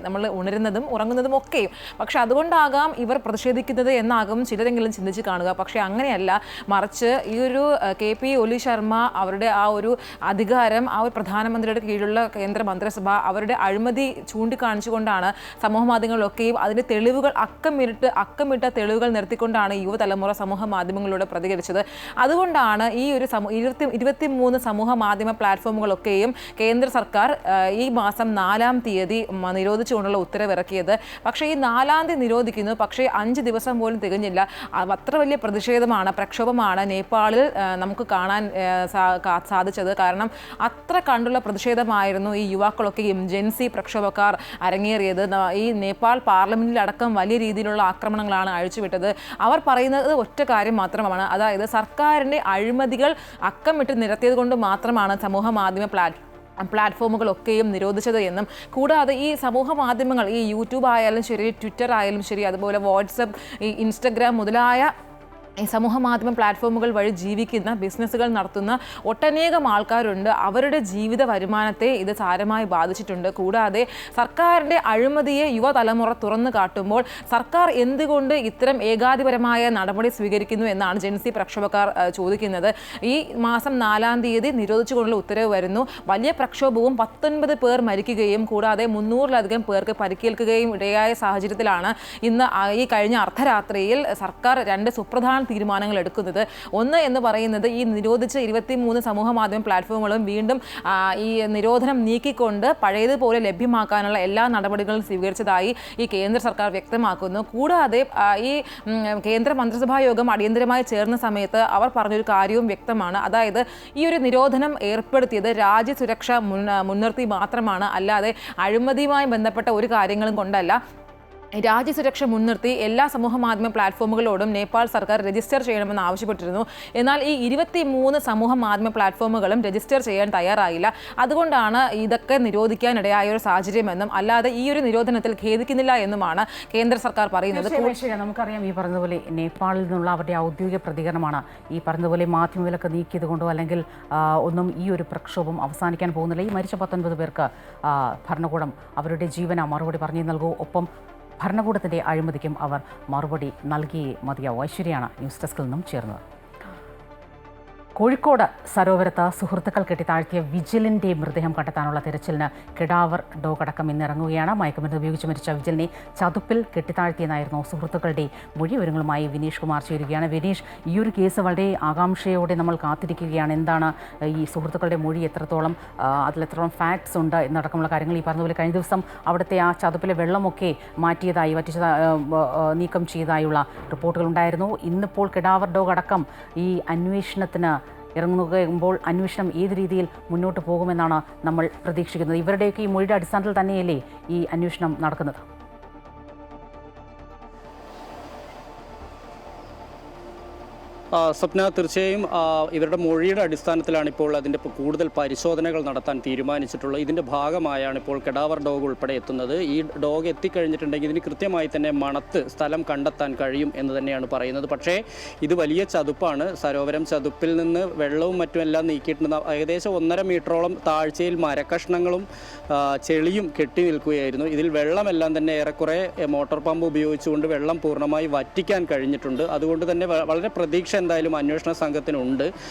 നമ്മൾ ഉണരുന്നതും ഉറങ്ങുന്നതും ഒക്കെയും. പക്ഷെ അതുകൊണ്ടാകാം ഇവർ പ്രതിഷേധിക്കുന്നത് എന്നാകും ചിലരെങ്കിലും ചിന്തിച്ച് കാണുക. പക്ഷേ അങ്ങനെയല്ല. മറിച്ച് ഈ ഒരു KP ഒലി ശർമ്മ അവരുടെ ആ ഒരു അധികാരം, ആ ഒരു പ്രധാനമന്ത്രിയുടെ കീഴിലുള്ള കേന്ദ്ര മന്ത്രിസഭ അവരുടെ അഴിമതി ചൂണ്ടിക്കാണിച്ചുകൊണ്ടാണ് സമൂഹ മാധ്യമങ്ങളിലൊക്കെയും അതിൻ്റെ തെളിവുകൾ അക്കമിട്ട തെളിവുകൾ നിർത്തിക്കൊണ്ടാണ് യുവതലമുറ സമൂഹ മാധ്യമങ്ങളിലൂടെ പ്രതികരിച്ചത്. അതുകൊണ്ടാണ് ഈ ഒരു 23 സമൂഹ മാധ്യമ പ്ലാറ്റ്ഫോമുകളൊക്കെയും കേന്ദ്ര സർക്കാർ ഈ മാസം 4-ാം തീയതി നിരോധിച്ചുകൊണ്ടുള്ള ഉത്തരവിറക്കിയത്. പക്ഷേ ഈ 4-ാം തീയതി നിരോധിക്കുന്നു, പക്ഷേ 5 ദിവസം പോലും തികഞ്ഞില്ല. അത്ര വലിയ പ്രതിഷേധമാണ്, പ്രക്ഷോഭമാണ് നേപ്പാളിൽ നമുക്ക് കാണാൻ സാധിച്ചത്. കാരണം അത്ര കണ്ടുള്ള പ്രതിഷേധമായിരുന്നു ഈ യുവാക്കളൊക്കെയും ജെൻസി പ്രക്ഷോഭക്കാർ അരങ്ങേറിയത്. ഈ നേപ്പാൾ പാർലമെന്റിലടക്കം വലിയ രീതിയിലുള്ള ആക്രമണങ്ങളാണ് അഴിച്ചുവിട്ടത്. അവർ പറയുന്നത് ഒറ്റ കാര്യം മാത്രമാണ്, അതായത് സർക്കാരിൻ്റെ അഴിമതികൾ അക്കമിട്ട് നിരത്തിയത് കൊണ്ട് മാത്രമാണ് സമൂഹ മാധ്യമ പ്ലാറ്റ്ഫോമുകളൊക്കെയും നിരോധിച്ചത് എന്നും കൂടാതെ ഈ സമൂഹ മാധ്യമങ്ങൾ ഈ യൂട്യൂബ് ആയാലും ശരി, ട്വിറ്റർ ആയാലും ശരി, അതുപോലെ വാട്സപ്പ്, ഈ ഇൻസ്റ്റഗ്രാം മുതലായ ഈ സമൂഹ മാധ്യമ പ്ലാറ്റ്ഫോമുകൾ വഴി ജീവിക്കുന്ന ബിസിനസ്സുകൾ നടത്തുന്ന ഒട്ടനേകം ആൾക്കാരുണ്ട്. അവരുടെ ജീവിത വരുമാനത്തെ ഇത് സാരമായി ബാധിച്ചിട്ടുണ്ട്. കൂടാതെ സർക്കാരിൻ്റെ അഴിമതിയെ യുവതലമുറ തുറന്നു കാട്ടുമ്പോൾ സർക്കാർ എന്തുകൊണ്ട് ഇത്തരം ഏകാധിപരമായ നടപടി സ്വീകരിക്കുന്നു എന്നാണ് ജെൻസി പ്രക്ഷോഭക്കാർ ചോദിക്കുന്നത്. ഈ മാസം 4-ാം തീയതി നിരോധിച്ചുകൊണ്ടുള്ള ഉത്തരവ് വരുന്നു. വലിയ പ്രക്ഷോഭവും 19 പേർ മരിക്കുകയും കൂടാതെ 300-ലധികം പേർക്ക് പരിക്കേൽക്കുകയും ഇടയായ സാഹചര്യത്തിലാണ് ഇന്ന് ഈ കഴിഞ്ഞ അർദ്ധരാത്രിയിൽ സർക്കാർ 2 സുപ്രധാന തീരുമാനങ്ങൾ എടുക്കുന്നത്. ഒന്ന് എന്ന് പറയുന്നത് ഈ നിരോധിച്ച 23 സമൂഹ മാധ്യമ പ്ലാറ്റ്ഫോമുകളും വീണ്ടും ഈ നിരോധനം നീക്കിക്കൊണ്ട് പഴയതുപോലെ ലഭ്യമാക്കാനുള്ള എല്ലാ നടപടികളും സ്വീകരിച്ചതായി ഈ കേന്ദ്ര സർക്കാർ വ്യക്തമാക്കുന്നു. കൂടാതെ ഈ കേന്ദ്ര മന്ത്രിസഭാ യോഗം അടിയന്തരമായി ചേർന്ന സമയത്ത് അവർ പറഞ്ഞൊരു കാര്യവും വ്യക്തമാണ്. അതായത് ഈ ഒരു നിരോധനം ഏർപ്പെടുത്തിയത് രാജ്യസുരക്ഷ മുൻനിർത്തി മാത്രമാണ്, അല്ലാതെ അഴിമതിയുമായി ബന്ധപ്പെട്ട ഒരു കാര്യങ്ങളും കൊണ്ടല്ല. രാജ്യസുരക്ഷ മുൻനിർത്തി എല്ലാ സമൂഹ മാധ്യമ പ്ലാറ്റ്ഫോമുകളോടും നേപ്പാൾ സർക്കാർ രജിസ്റ്റർ ചെയ്യണമെന്ന് ആവശ്യപ്പെട്ടിരുന്നു. എന്നാൽ ഈ 23 സമൂഹ മാധ്യമ പ്ലാറ്റ്ഫോമുകളും രജിസ്റ്റർ ചെയ്യാൻ തയ്യാറായില്ല. അതുകൊണ്ടാണ് ഇതൊക്കെ നിരോധിക്കാനിടയായ ഒരു സാഹചര്യമെന്നും അല്ലാതെ ഈ ഒരു നിരോധനത്തിൽ ഖേദിക്കുന്നില്ല എന്നുമാണ് കേന്ദ്ര സർക്കാർ പറയുന്നത്. നമുക്കറിയാം, ഈ പറഞ്ഞതുപോലെ നേപ്പാളിൽ നിന്നുള്ള അവരുടെ ഔദ്യോഗിക പ്രതികരണമാണ് ഈ പറഞ്ഞതുപോലെ മാധ്യമവിലക്ക് നീക്കിയത് കൊണ്ടോ അല്ലെങ്കിൽ ഒന്നും ഈ ഒരു പ്രക്ഷോഭം അവസാനിക്കാൻ പോകുന്നില്ല. ഈ മരിച്ച 19 പേർക്ക് ഭരണകൂടം അവരുടെ ജീവന മറുപടി പറഞ്ഞു നൽകൂ. ഒപ്പം ഭരണകൂടത്തിൻ്റെ അഴിമതിക്കും അവർ മറുപടി നൽകിയേ മതിയാവും. ഐശ്വര്യയാണ് ന്യൂസ് ഡെസ്കിൽ നിന്നും ചേർന്നത്. കോഴിക്കോട് സരോവരത്ത് സുഹൃത്തുക്കൾ കെട്ടിത്താഴ്ത്തിയ വിജിലിൻ്റെ മൃതദേഹം കണ്ടെത്താനുള്ള തിരച്ചിലിന് കിടാവർ ഡോഗ് ഇന്നിറങ്ങുകയാണ്. മയക്കുമരുന്ന് ഉപയോഗിച്ച് മരിച്ച വിജിലിനെ ചതുപ്പിൽ കെട്ടിത്താഴ്ത്തിയെന്നായിരുന്നു സുഹൃത്തുക്കളുടെ മൊഴി. വിവരങ്ങളുമായി വിനീഷ് കുമാർ ചേരുകയാണ്. വിനീഷ്, ഈ ഒരു കേസ് വളരെ ആകാംക്ഷയോടെ നമ്മൾ കാത്തിരിക്കുകയാണ്. എന്താണ് ഈ സുഹൃത്തുക്കളുടെ മൊഴി, എത്രത്തോളം അതിലെത്രത്തോളം ഫാക്ട്സ് ഉണ്ട് എന്നടക്കമുള്ള കാര്യങ്ങൾ? ഈ പറഞ്ഞതുപോലെ കഴിഞ്ഞ ദിവസം അവിടുത്തെ ആ ചതുപ്പിലെ വെള്ളമൊക്കെ മാറ്റിയതായി, നീക്കം ചെയ്തതായുള്ള റിപ്പോർട്ടുകളുണ്ടായിരുന്നു. ഇന്നിപ്പോൾ കിടാവർ ഡോഗ് അടക്കം ഈ അന്വേഷണത്തിന് ഇറങ്ങുമ്പോൾ അന്വേഷണം ഏത് രീതിയിൽ മുന്നോട്ട് പോകുമെന്നാണ് നമ്മൾ പ്രതീക്ഷിക്കുന്നത്? ഇവരുടെയൊക്കെ ഈ മൊഴിയുടെ അടിസ്ഥാനത്തിൽ തന്നെയല്ലേ ഈ അന്വേഷണം നടക്കുന്നത്? സ്വപ്ന, തീർച്ചയായും ഇവരുടെ മൊഴിയുടെ അടിസ്ഥാനത്തിലാണ് ഇപ്പോൾ അതിൻ്റെ കൂടുതൽ പരിശോധനകൾ നടത്താൻ തീരുമാനിച്ചിട്ടുള്ളത്. ഇതിൻ്റെ ഭാഗമായാണ് ഇപ്പോൾ കെടാവർ ഡോഗ് ഉൾപ്പെടെ എത്തുന്നത്. ഈ ഡോഗ് എത്തിക്കഴിഞ്ഞിട്ടുണ്ടെങ്കിൽ ഇതിന് കൃത്യമായി തന്നെ മണത്ത് സ്ഥലം കണ്ടെത്താൻ കഴിയും എന്ന് തന്നെയാണ് പറയുന്നത്. പക്ഷേ ഇത് വലിയ ചതുപ്പാണ്. സരോവരം ചതുപ്പിൽ നിന്ന് വെള്ളവും മറ്റുമെല്ലാം നീക്കിയിട്ടുണ്ട്. ഏകദേശം 1.5 മീറ്ററോളം താഴ്ചയിൽ മരക്കഷ്ണങ്ങളും ചെളിയും കെട്ടി നിൽക്കുകയായിരുന്നു. ഇതിൽ വെള്ളമെല്ലാം തന്നെ ഏറെക്കുറെ മോട്ടോർ പമ്പ് ഉപയോഗിച്ചുകൊണ്ട് വെള്ളം പൂർണ്ണമായി വറ്റിക്കാൻ കഴിഞ്ഞിട്ടുണ്ട്. അതുകൊണ്ട് തന്നെ വളരെ പ്രതീക്ഷ എന്തായാലും അന്വേഷണ സംഘത്തിനുണ്ട്.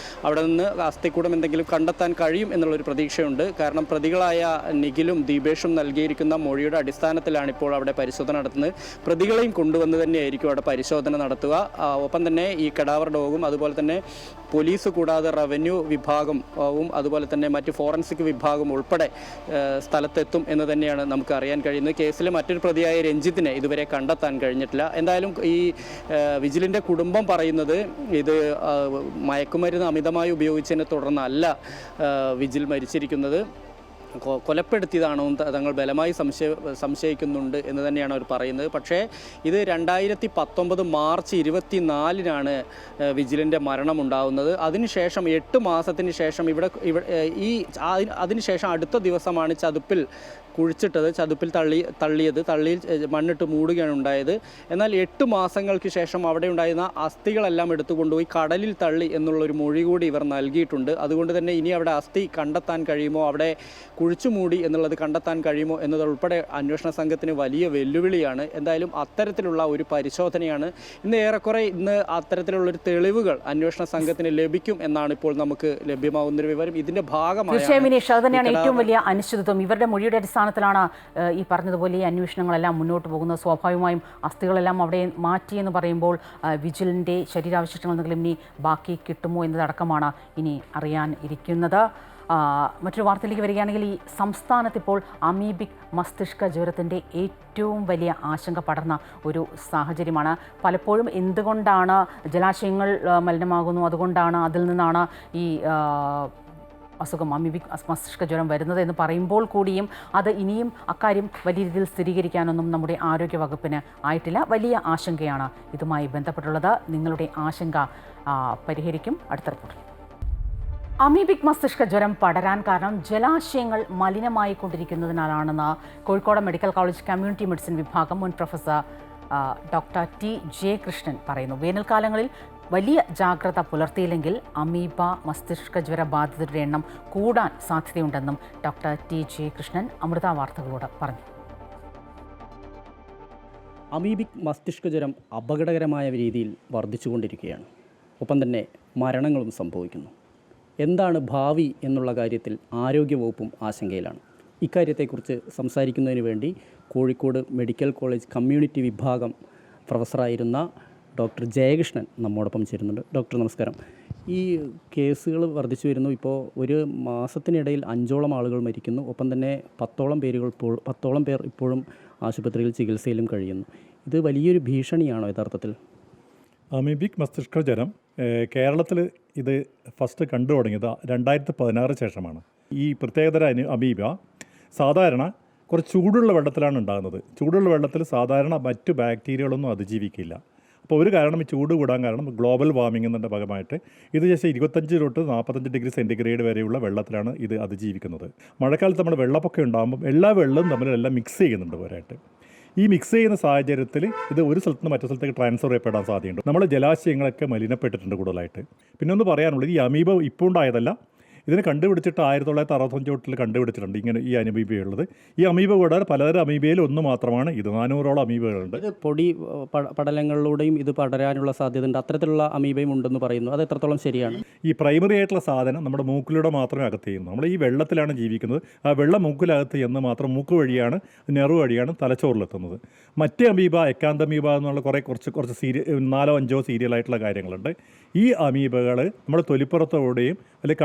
അവിടെ നിന്ന് അസ്ഥികൂടം എന്തെങ്കിലും കണ്ടെത്താൻ കഴിയും എന്നുള്ളൊരു പ്രതീക്ഷയുണ്ട്. കാരണം പ്രതികളായ നിഖിലും ദീപേഷും നൽകിയിരിക്കുന്ന മൊഴിയുടെ അടിസ്ഥാനത്തിലാണ് ഇപ്പോൾ അവിടെ പരിശോധന നടത്തുന്നത്. പ്രതികളെയും കൊണ്ടുവന്ന് തന്നെയായിരിക്കും അവിടെ പരിശോധന നടത്തുക. ഒപ്പം തന്നെ ഈ കെടാവർ ഡോഗും അതുപോലെ തന്നെ പോലീസ് കൂടാതെ റവന്യൂ വിഭാഗവും അതുപോലെ തന്നെ മറ്റ് ഫോറൻസിക് വിഭാഗം ഉൾപ്പെടെ സ്ഥലത്തെത്തും എന്ന് തന്നെയാണ് നമുക്ക് അറിയാൻ കഴിയുന്നത്. കേസിലെ മറ്റൊരു പ്രതിയായ രഞ്ജിത്തിനെ ഇതുവരെ കണ്ടെത്താൻ കഴിഞ്ഞിട്ടില്ല. എന്തായാലും ഈ വിജിലിൻ്റെ കുടുംബം പറയുന്നത് ഇത് മയക്കുമരുന്ന് അമിതമായി ഉപയോഗിച്ചതിനെ തുടർന്നല്ല വിജിൽ മരിച്ചിരിക്കുന്നത്, കൊലപ്പെടുത്തിയതാണോ തങ്ങൾ ബലമായി സംശയിക്കുന്നുണ്ട് എന്ന് തന്നെയാണ് അവർ പറയുന്നത്. പക്ഷേ ഇത് 2019 മാർച്ച് 24-നാണ് വിജിലിൻ്റെ മരണമുണ്ടാകുന്നത്. അതിനുശേഷം 8 മാസത്തിന് ശേഷം അതിനുശേഷം അടുത്ത ദിവസമാണ് ചതുപ്പിൽ കുഴിച്ചിട്ടത്, ചതുപ്പിൽ തള്ളിയിൽ മണ്ണിട്ട് മൂടുകയാണ് ഉണ്ടായത്. എന്നാൽ 8 മാസങ്ങൾക്ക് ശേഷം അവിടെ ഉണ്ടായിരുന്ന അസ്ഥികളെല്ലാം എടുത്തുകൊണ്ടുപോയി കടലിൽ തള്ളി എന്നുള്ളൊരു മൊഴി കൂടി ഇവർ നൽകിയിട്ടുണ്ട്. അതുകൊണ്ട് തന്നെ ഇനി അവിടെ അസ്ഥി കണ്ടെത്താൻ കഴിയുമോ, അവിടെ കുഴിച്ചുമൂടി എന്നുള്ളത് കണ്ടെത്താൻ കഴിയുമോ എന്നതുൾപ്പെടെ അന്വേഷണ സംഘത്തിന് വലിയ വെല്ലുവിളിയാണ്. എന്തായാലും അത്തരത്തിലുള്ള ഒരു പരിശോധനയാണ് ഇന്ന് അത്തരത്തിലുള്ളൊരു തെളിവുകൾ അന്വേഷണ സംഘത്തിന് ലഭിക്കും എന്നാണ് ഇപ്പോൾ നമുക്ക് ലഭ്യമാകുന്നൊരു വിവരം. ഇതിന്റെ ഭാഗമായി ഏറ്റവും വലിയ അനിശ്ചിതത്വം ഇവരുടെ മൊഴിയുടെ അടിസ്ഥാനത്തിലാണ് ഈ പറഞ്ഞതുപോലെ ഈ അന്വേഷണങ്ങളെല്ലാം മുന്നോട്ട് പോകുന്നത്. സ്വാഭാവികമായും അസ്ഥികളെല്ലാം അവിടെ മാറ്റിയെന്ന് പറയുമ്പോൾ വിജിലിൻ്റെ ശരീരാവശിഷ്ടങ്ങൾ എന്തെങ്കിലും ഇനി ബാക്കി കിട്ടുമോ എന്നതടക്കമാണ് ഇനി അറിയാൻ ഇരിക്കുന്നത്. മറ്റൊരു വാർത്തയിലേക്ക് വരികയാണെങ്കിൽ ഈ സംസ്ഥാനത്തിപ്പോൾ അമീബിക് മസ്തിഷ്ക ജ്വരത്തിൻ്റെ ഏറ്റവും വലിയ ആശങ്ക പടർന്ന ഒരു സാഹചര്യമാണ്. പലപ്പോഴും എന്തുകൊണ്ടാണ് ജലാശയങ്ങൾ മലിനമാകുന്നു, അതുകൊണ്ടാണ് അതിൽ നിന്നാണ് ഈ അസുഖം അമീബിക് മസ്തിഷ്ക ജ്വരം വരുന്നത് എന്ന് പറയുമ്പോൾ കൂടിയും അത് ഇനിയും അക്കാര്യം വലിയ രീതിയിൽ സ്ഥിരീകരിക്കാനൊന്നും നമ്മുടെ ആരോഗ്യ വകുപ്പിന് ആയിട്ടില്ല. വലിയ ആശങ്കയാണ് ഇതുമായി ബന്ധപ്പെട്ടുള്ളത്. നിങ്ങളുടെ ആശങ്ക പരിഹരിക്കും. അടുത്ത റിപ്പോർട്ട്. അമീബിക് മസ്തിഷ്ക ജ്വരം പടരാൻ കാരണം ജലാശയങ്ങൾ മലിനമായി കൊണ്ടിരിക്കുന്നതിനാലാണെന്ന് Kozhikode medical college community medicine വിഭാഗം മുൻ professor doctor T J Krishnan പറയുന്നു. വേനൽക്കാലങ്ങളിൽ വലിയ ജാഗ്രത പുലർത്തിയില്ലെങ്കിൽ അമീബ മസ്തിഷ്ക ജ്വര ബാധിതരുടെ എണ്ണം കൂടാൻ സാധ്യതയുണ്ടെന്നും doctor T J Krishnan Amrita വാർത്തകളോട് പറഞ്ഞു. അമീബിക് മസ്തിഷ്ക ജ്വരം അപകടകരമായ രീതിയിൽ വർദ്ധിച്ചുകൊണ്ടിരിക്കുകയാണ്. ഒപ്പം തന്നെ മരണങ്ങളും സംഭവിക്കുന്നു. എന്താണ് ഭാവി എന്നുള്ള കാര്യത്തിൽ ആരോഗ്യവകുപ്പും ആശങ്കയിലാണ്. ഇക്കാര്യത്തെക്കുറിച്ച് സംസാരിക്കുന്നതിന് വേണ്ടി കോഴിക്കോട് മെഡിക്കൽ കോളേജ് കമ്മ്യൂണിറ്റി വിഭാഗം പ്രൊഫസറായിരുന്ന ഡോക്ടർ ജയകൃഷ്ണൻ നമ്മോടൊപ്പം ചേരുന്നുണ്ട്. ഡോക്ടർ നമസ്കാരം. ഈ കേസുകൾ വർദ്ധിച്ചു വരുന്നു. ഇപ്പോൾ ഒരു മാസത്തിനിടയിൽ 5ഓളം ആളുകൾ മരിക്കുന്നു. ഒപ്പം തന്നെ 10ഓളം പേർ ഇപ്പോഴും ആശുപത്രിയിൽ ചികിത്സയിലും കഴിയുന്നു. ഇത് വലിയൊരു ഭീഷണിയാണോ യഥാർത്ഥത്തിൽ? അമീബിക് മസ്തിഷ്ക ജ്വരം കേരളത്തിൽ ഇത് ഫസ്റ്റ് കണ്ടു തുടങ്ങിയത് 2016 ശേഷമാണ്. ഈ പ്രത്യേകതര അമീബ സാധാരണ കുറച്ച് ചൂടുള്ള വെള്ളത്തിലാണ് ഉണ്ടാകുന്നത്. ചൂടുള്ള വെള്ളത്തിൽ സാധാരണ മറ്റു ബാക്ടീരിയകളൊന്നും അതിജീവിക്കില്ല. അപ്പോൾ ഒരു കാരണം ഈ ചൂട് കൂടാൻ കാരണം ഗ്ലോബൽ വാർമിംഗ് എന്നതിൻ്റെ ഭാഗമായിട്ട് ഇത് ശേഷം 25 തൊട്ട് 45 ഡിഗ്രി സെൻറ്റിഗ്രേഡ് വരെയുള്ള വെള്ളത്തിലാണ് ഇത് അതിജീവിക്കുന്നത്. മഴക്കാലത്ത് നമ്മൾ വെള്ളപ്പൊക്കം ഉണ്ടാകുമ്പം എല്ലാ വെള്ളവും തമ്മിലെല്ലാം മിക്സ് ചെയ്യുന്നുണ്ട് പോരായിട്ട്. ഈ മിക്സ് ചെയ്യുന്ന സാഹചര്യത്തിൽ ഇത് ഒരു സ്ഥലത്ത് നിന്ന് മറ്റു സ്ഥലത്തേക്ക് ട്രാൻസ്ഫർ ചെയ്യപ്പെടാൻ സാധ്യതയുണ്ട്. നമ്മുടെ ജലാശയങ്ങളൊക്കെ മലിനപ്പെട്ടിട്ടുണ്ട് കൂടുതലായിട്ട്. പിന്നെ ഒന്ന് പറയാനുള്ളത്, ഈ അമീബ ഇപ്പോൾ ഉണ്ടായതല്ല, ഇതിനെ കണ്ടുപിടിച്ചിട്ട് 1965 കണ്ടുപിടിച്ചിട്ടുണ്ട് ഇങ്ങനെ ഈ അമീബയുള്ളത്. ഈ അമീബ കൂടാതെ പലതരം അമീബയിൽ ഒന്ന് മാത്രമാണ് ഇത്. 400ഓളം അമീബകളുണ്ട്. ഇത് പൊടി പടലങ്ങളിലൂടെയും ഇത് പടരാനുള്ള സാധ്യതയുണ്ട്. അത്തരത്തിലുള്ള അമീബയും ഉണ്ടെന്ന് പറയുന്നു. അത് എത്രത്തോളം ശരിയാണ്? ഈ പ്രൈമറി ആയിട്ടുള്ള സാധനം നമ്മുടെ മൂക്കിലൂടെ മാത്രമേ അകത്ത് ചെയ്യുന്നു. നമ്മൾ ഈ വെള്ളത്തിലാണ് ജീവിക്കുന്നത്. ആ വെള്ളം മൂക്കിലകത്ത് എന്ന് മാത്രം മൂക്ക് വഴിയാണ്, നെറു വഴിയാണ് തലച്ചോറിലെത്തുന്നത്. മറ്റേ അമീബ, എക്കാന്തമീബ എന്നുള്ള കുറച്ച് 4 5 സീരിയലായിട്ടുള്ള കാര്യങ്ങളുണ്ട്. ഈ അമീബകൾ നമ്മുടെ തൊലിപ്പുറത്തോടെയും അല്ലെങ്കിൽ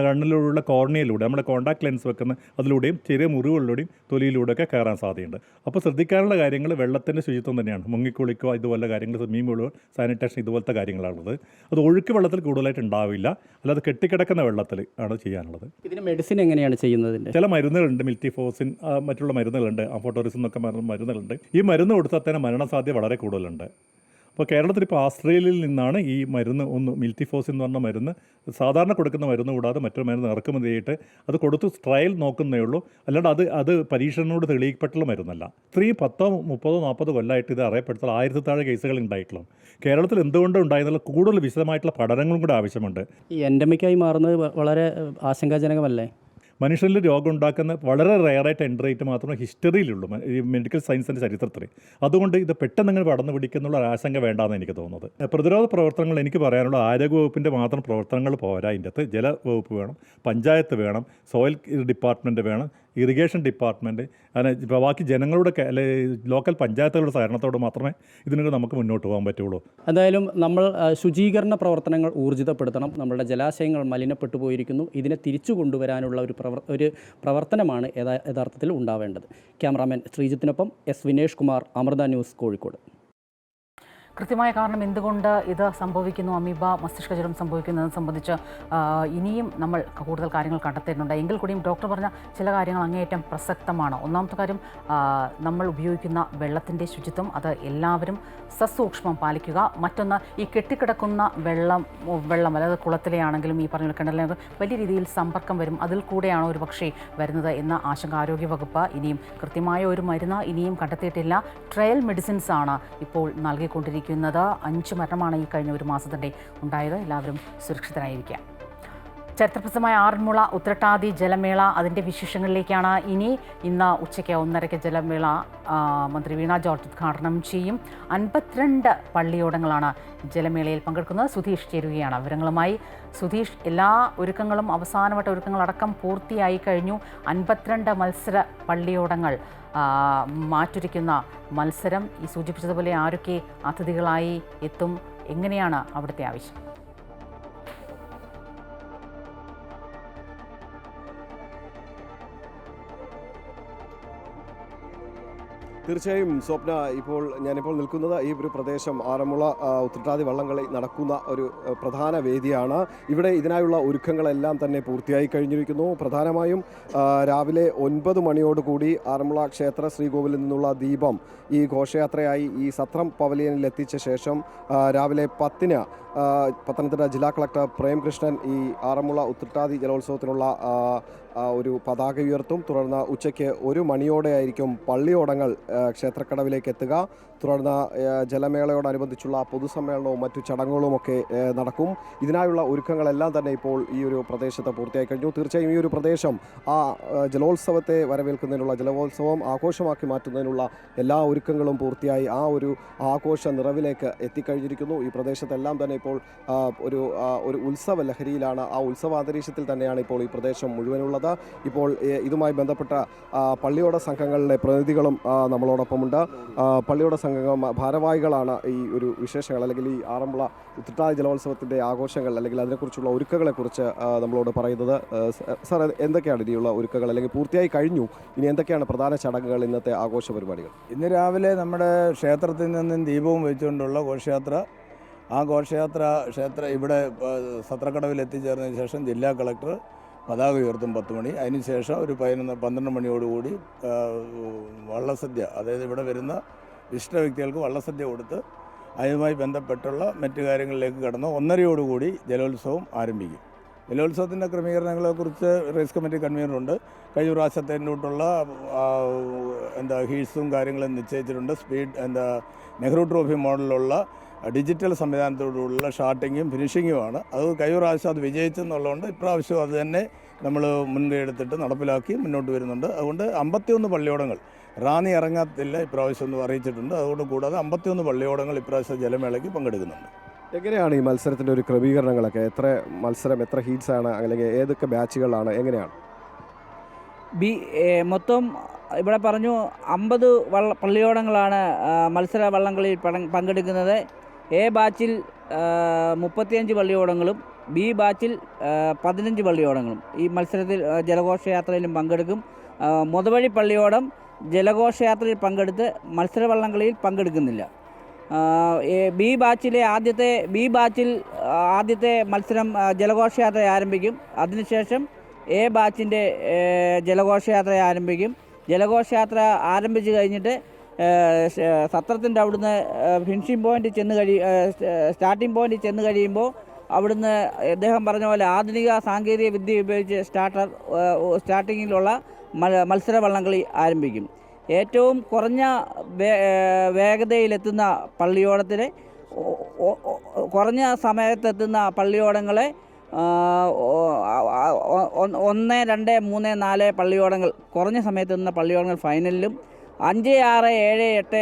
കണ്ണിലൂടെയുള്ള കോർണിയയിലൂടെ, നമ്മുടെ കോൺടാക്ട് ലെൻസ് വെക്കുന്ന അതിലൂടെയും ചെറിയ മുറിവുകളിലൂടെയും തൊലിയിലൂടെയൊക്കെ കയറാൻ സാധ്യതയുണ്ട്. അപ്പോൾ ശ്രദ്ധിക്കാനുള്ള കാര്യങ്ങൾ വെള്ളത്തിൻ്റെ ശുചിത്വം തന്നെയാണ്. മുങ്ങിക്കുളിക്കുക, ഇതുപോലെ കാര്യങ്ങൾ, സ്വിമ്മിംഗ് പൂൾ, സാനിറ്റേഷൻ, ഇതുപോലത്തെ കാര്യങ്ങളാണുള്ളത്. അത് ഒഴുക്ക് വെള്ളത്തിൽ കൂടുതലായിട്ട് ഉണ്ടാവില്ല, അല്ലാതെ കെട്ടിക്കിടക്കുന്ന വെള്ളത്തിൽ ആണ് ചെയ്യാനുള്ളത്. ഇതിന് മെഡിസിൻ എങ്ങനെയാണ് ചെയ്യുന്നത്? ചില മരുന്നുകളുണ്ട്, മിൽറ്റിഫോസിൻ, മറ്റുള്ള മരുന്നുകളുണ്ട്, അംഫോട്ടോറിസിൻ എന്നൊക്കെ മരുന്നുകളുണ്ട്. ഈ മരുന്ന് കൊടുത്താൽ തന്നെ മരണസാധ്യത വളരെ കൂടുതലുണ്ട്. അപ്പോൾ കേരളത്തിൽ ഇപ്പോൾ ആസ്ട്രേലിയയിൽ നിന്നാണ് ഈ മരുന്ന് മിൽറ്റിഫോസിൻ എന്ന് പറഞ്ഞ മരുന്ന്, സാധാരണ കൊടുക്കുന്ന മരുന്ന് കൂടാതെ മറ്റൊരു മരുന്ന് ഇറക്കുമതി ചെയ്തിട്ട് അത് കൊടുത്ത് ട്രയൽ നോക്കുന്നേ ഉള്ളൂ. അല്ലാണ്ട് അത് പരീക്ഷണോട് തെളിയിക്കപ്പെട്ടുള്ള മരുന്നല്ല. 10, 30, 40 കൊല്ലമായിട്ട് ഇത് അറിയപ്പെടുത്താൽ 1000 താഴെ കേസുകൾ ഉണ്ടായിട്ടുള്ളൂ. കേരളത്തിൽ എന്തുകൊണ്ട് ഉണ്ടായെന്നുള്ള കൂടുതൽ വിശദമായിട്ടുള്ള പഠനങ്ങളും കൂടെ ആവശ്യമുണ്ട്. ഈ എൻഡമിക്കായി മാറുന്നത് വളരെ ആശങ്കാജനകമല്ലേ? മനുഷ്യരിൽ രോഗം ഉണ്ടാക്കുന്ന വളരെ റെയറായിട്ട് എൻട്രി റേറ്റ് മാത്രമേ ഹിസ്റ്ററിയിലുള്ളൂ ഈ മെഡിക്കൽ സയൻസിൻ്റെ ചരിത്രത്തിൽ. അതുകൊണ്ട് ഇത് പെട്ടെന്ന് ഇങ്ങനെ പടർന്നു പിടിക്കുന്നുള്ള ഒരു ആശങ്ക വേണ്ടാന്ന് എനിക്ക് തോന്നുന്നത്. പ്രതിരോധ പ്രവർത്തനങ്ങൾ എനിക്ക് പറയാനുള്ള ആരോഗ്യവകുപ്പിൻ്റെ മാത്രം പ്രവർത്തനങ്ങൾ പോരാ. ഇതിൻ്റെ അകത്ത് ജലവകുപ്പ് വേണം, പഞ്ചായത്ത് വേണം, സോയിൽ ഡിപ്പാർട്ട്മെൻറ്റ് വേണം, ഇറിഗേഷൻ ഡിപ്പാർട്ട്മെൻറ്റ്, അങ്ങനെ ബാക്കി ജനങ്ങളുടെ ലോക്കൽ പഞ്ചായത്തുകളുടെ സഹകരണത്തോട് മാത്രമേ ഇതിനൊക്കെ നമുക്ക് മുന്നോട്ട് പോകാൻ പറ്റുള്ളൂ. എന്തായാലും നമ്മൾ ശുചീകരണ പ്രവർത്തനങ്ങൾ ഊർജിതപ്പെടുത്തണം. നമ്മളുടെ ജലാശയങ്ങൾ മലിനപ്പെട്ടു പോയിരിക്കുന്നു. ഇതിനെ തിരിച്ചു കൊണ്ടുവരാനുള്ള ഒരു പ്രവർത്തനമാണ് യഥാർത്ഥത്തിൽ ഉണ്ടാവേണ്ടത്. ക്യാമറാമാൻ ശ്രീജിത്തിനൊപ്പം എസ് വിനേഷ് കുമാർ, അമൃത ന്യൂസ്, കോഴിക്കോട്. കൃത്യമായ കാരണം എന്തുകൊണ്ട് ഇത് സംഭവിക്കുന്നു, അമീബ മസ്തിഷ്ക ജ്വരം സംഭവിക്കുന്നതിനെ സംബന്ധിച്ച് ഇനിയും നമ്മൾ കൂടുതൽ കാര്യങ്ങൾ കണ്ടെത്തേണ്ടതുണ്ട്. എങ്കിൽ കൂടിയും ഡോക്ടർ പറഞ്ഞ ചില കാര്യങ്ങൾ അങ്ങേയറ്റം പ്രസക്തമാണ്. ഒന്നാമത്തെ കാര്യം, നമ്മൾ ഉപയോഗിക്കുന്ന വെള്ളത്തിൻ്റെ ശുചിത്വം അത് എല്ലാവരും സസൂക്ഷ്മം പാലിക്കുക. മറ്റൊന്ന്, ഈ കെട്ടിക്കിടക്കുന്ന വെള്ളം അതായത് കുളത്തിലെ ആണെങ്കിലും ഈ പറഞ്ഞ കിണറിലെ വലിയ രീതിയിൽ സമ്പർക്കം വരും. അതിൽ കൂടെയാണോ ഒരു പക്ഷേ വരുന്നത് എന്ന ആശങ്ക ആരോഗ്യവകുപ്പ് ഇനിയും കൃത്യമായ ഒരു മരുന്ന് ഇനിയും കണ്ടെത്തിയിട്ടില്ല. ട്രയൽ മെഡിസിൻസ് ആണ് ഇപ്പോൾ നൽകിക്കൊണ്ടിരിക്കുന്നത്. 5 മരണമാണ് ഈ കഴിഞ്ഞ ഒരു മാസത്തിൻ്റെ ഉണ്ടായത്. എല്ലാവരും സുരക്ഷിതരായിരിക്കുക. ചരിത്രപ്രസിദ്ധമായ ആറന്മുള ഉത്രട്ടാതി ജലമേള, അതിൻ്റെ വിശേഷങ്ങളിലേക്കാണ് ഇന്ന് ഉച്ചയ്ക്ക് 1:30 ജലമേള മന്ത്രി വീണ ജോർജ് ഉദ്ഘാടനം ചെയ്യും. 52 പള്ളിയോടങ്ങളാണ് ജലമേളയിൽ പങ്കെടുക്കുന്നത്. സുധീഷ് ചേരുകയാണ് വിവരങ്ങളുമായി. സുധീഷ്, എല്ലാ ഒരുക്കങ്ങളും അവസാനവട്ട ഒരുക്കങ്ങളടക്കം പൂർത്തിയായി കഴിഞ്ഞു. 52 മത്സര പള്ളിയോടങ്ങൾ മാറ്റുരയ്ക്കുന്ന മത്സരം. ഈ സൂചിപ്പിച്ചതുപോലെ ആരൊക്കെ അതിഥികളായി എത്തും, എങ്ങനെയാണ് അവിടുത്തെ ആവശ്യം? തീർച്ചയായും സ്വപ്ന, ഞാനിപ്പോൾ നിൽക്കുന്നത് ഈ ഒരു പ്രദേശം ആറന്മുള ഉത്രട്ടാതി വള്ളംകളി നടക്കുന്ന ഒരു പ്രധാന വേദിയാണ്. ഇവിടെ ഇതിനായുള്ള ഒരുക്കങ്ങളെല്ലാം തന്നെ പൂർത്തിയായി കഴിഞ്ഞിരിക്കുന്നു. പ്രധാനമായും രാവിലെ 9 മണിയോടുകൂടി ആറന്മുള ക്ഷേത്ര ശ്രീകോവിലിൽ നിന്നുള്ള ദീപം ഈ ഘോഷയാത്രയായി ഈ സത്രം പവലിയനിൽ എത്തിച്ച ശേഷം രാവിലെ 10-ന് പത്തനംതിട്ട ജില്ലാ കളക്ടർ പ്രേംകൃഷ്ണൻ ഈ ആറന്മുള ഉത്രട്ടാതി ജലോത്സവത്തിനുള്ള ഒരു പതാക ഉയർത്തും. തുടർന്ന് ഉച്ചയ്ക്ക് 1 മണിയോടെയായിരിക്കും പള്ളിയോടങ്ങൾ ക്ഷേത്രക്കടവിലേക്ക് എത്തുക. തുടർന്ന് ജലമേളയോടനുബന്ധിച്ചുള്ള പൊതുസമ്മേളനവും മറ്റു ചടങ്ങുകളുമൊക്കെ നടക്കും. ഇതിനായുള്ള ഒരുക്കങ്ങളെല്ലാം തന്നെ ഇപ്പോൾ ഈ ഒരു പ്രദേശത്ത് പൂർത്തിയായി കഴിഞ്ഞു. തീർച്ചയായും ഈ ഒരു പ്രദേശം ആ ജലോത്സവത്തെ വരവേൽക്കുന്നതിനുള്ള, ജലോത്സവം ആഘോഷമാക്കി മാറ്റുന്നതിനുള്ള എല്ലാ ഒരുക്കങ്ങളും പൂർത്തിയായി ആ ഒരു ആഘോഷ നിറവിലേക്ക് എത്തിക്കഴിഞ്ഞിരിക്കുന്നു. ഈ പ്രദേശത്തെല്ലാം തന്നെ ഇപ്പോൾ ഒരു ഉത്സവ ലഹരിയിലാണ്. ആ ഉത്സവാന്തരീക്ഷത്തിൽ തന്നെയാണ് ഇപ്പോൾ ഈ പ്രദേശം മുഴുവനുള്ളത്. ഇപ്പോൾ ഇതുമായി ബന്ധപ്പെട്ട പള്ളിയോട സംഘങ്ങളിലെ പ്രതിനിധികളും നമ്മളോടൊപ്പമുണ്ട്. പള്ളിയോട സംഘം ഭാരവാഹികളാണ് ഈ ഒരു വിശേഷങ്ങൾ അല്ലെങ്കിൽ ഈ ആറന്മുള ഉത്രട്ടാതി ജലോത്സവത്തിൻ്റെ ആഘോഷങ്ങൾ അല്ലെങ്കിൽ അതിനെക്കുറിച്ചുള്ള ഒരുക്കങ്ങളെക്കുറിച്ച് നമ്മളോട് പറയുന്നത്. സാർ, എന്തൊക്കെയാണ് ഇനിയുള്ള ഒരുക്കങ്ങൾ അല്ലെങ്കിൽ പൂർത്തിയായി കഴിഞ്ഞു? ഇനി എന്തൊക്കെയാണ് പ്രധാന ചടങ്ങുകൾ, ഇന്നത്തെ ആഘോഷ പരിപാടികൾ? ഇന്ന് രാവിലെ നമ്മുടെ ക്ഷേത്രത്തിൽ നിന്നും ദീപവും വെച്ചുകൊണ്ടുള്ള ഘോഷയാത്ര, ആ ഘോഷയാത്ര ഇവിടെ സത്രക്കടവിൽ എത്തിച്ചേർന്നതിന് ശേഷം ജില്ലാ കളക്ടർ പതാക ഉയർത്തും 10 മണി. അതിനുശേഷം ഒരു 11-12 മണിയോടുകൂടി വള്ളസദ്യ, അതായത് ഇവിടെ വരുന്ന വിശിഷ്ട വ്യക്തികൾക്ക് വള്ളസദ്യ കൊടുത്ത് അതുമായി ബന്ധപ്പെട്ടുള്ള മറ്റു കാര്യങ്ങളിലേക്ക് കടന്ന് 1:30 ജലോത്സവം ആരംഭിക്കും. ജലോത്സവത്തിൻ്റെ ക്രമീകരണങ്ങളെക്കുറിച്ച് റേസ് കമ്മിറ്റി കൺവീനറുണ്ട്. കഴിഞ്ഞ പ്രാവശ്യത്തിനോട്ടുള്ള ഹീൽസും കാര്യങ്ങളും നിശ്ചയിച്ചിട്ടുണ്ട്. നെഹ്റു ട്രോഫി മോഡലിലുള്ള ഡിജിറ്റൽ സംവിധാനത്തോടുള്ള ഷാർട്ടിങ്ങും ഫിനിഷിങ്ങുമാണ്. അത് കഴിഞ്ഞ പ്രാവശ്യം അത് വിജയിച്ചെന്നുള്ളതുകൊണ്ട് ഇപ്രാവശ്യം അത് തന്നെ നമ്മൾ മുൻകൈ എടുത്തിട്ട് നടപ്പിലാക്കി മുന്നോട്ട് വരുന്നുണ്ട്. അതുകൊണ്ട് 51 പള്ളിയോടങ്ങൾ, റാന്നി ഇറങ്ങത്തില്ല ഇപ്രാവശ്യം ഒന്ന് അറിയിച്ചിട്ടുണ്ട്. അതുകൊണ്ട് കൂടാതെ 51 പള്ളിയോടങ്ങൾ ഇപ്രാവശ്യം ജലമേളയ്ക്ക് പങ്കെടുക്കുന്നുണ്ട്. എങ്ങനെയാണ് ഈ മത്സരത്തിൻ്റെ ഒരു ക്രമീകരണങ്ങളൊക്കെ? എത്ര മത്സരം, എത്ര ഹീറ്റ്സാണ്, അല്ലെങ്കിൽ ഏതൊക്കെ ബാച്ചുകളാണ്, എങ്ങനെയാണ്? മൊത്തം ഇവിടെ പറഞ്ഞു 50 പള്ളിയോടങ്ങളാണ് മത്സര വള്ളംകളിയിൽ പങ്കെടുക്കുന്നത്. എ ബാച്ചിൽ 35 പള്ളിയോടങ്ങളും ബി ബാച്ചിൽ 15 പള്ളിയോടങ്ങളും ഈ മത്സരത്തിൽ ജലഘോഷയാത്രയിലും പങ്കെടുക്കും. മുതവഴി പള്ളിയോടം ജലഘോഷയാത്രയിൽ പങ്കെടുത്ത് മത്സര വള്ളംകളിയിൽ പങ്കെടുക്കുന്നില്ല. ബി ബാച്ചിൽ ആദ്യത്തെ മത്സരം ജലഘോഷയാത്ര ആരംഭിക്കും. അതിനുശേഷം എ ബാച്ചിൻ്റെ ജലഘോഷയാത്ര ആരംഭിക്കും. ജലഘോഷയാത്ര ആരംഭിച്ച് കഴിഞ്ഞിട്ട് സത്രത്തിൻ്റെ അവിടുന്ന് ഫിനിഷിംഗ് പോയിന്റ് സ്റ്റാർട്ടിംഗ് പോയിന്റ് ചെന്ന് കഴിയുമ്പോൾ അവിടുന്ന് അദ്ദേഹം പറഞ്ഞ പോലെ ആധുനിക സാങ്കേതിക വിദ്യ ഉപയോഗിച്ച് സ്റ്റാർട്ടിങ്ങിലുള്ള മത്സര വള്ളംകളി ആരംഭിക്കും. ഏറ്റവും കുറഞ്ഞ വേഗതയിലെത്തുന്ന പള്ളിയോടത്തിലെ കുറഞ്ഞ സമയത്തെത്തുന്ന പള്ളിയോടങ്ങളെ 1, 2, 3, 4 പള്ളിയോടങ്ങൾ കുറഞ്ഞ സമയത്തെത്തുന്ന പള്ളിയോടങ്ങൾ ഫൈനലിലും 5, 6, 7, 8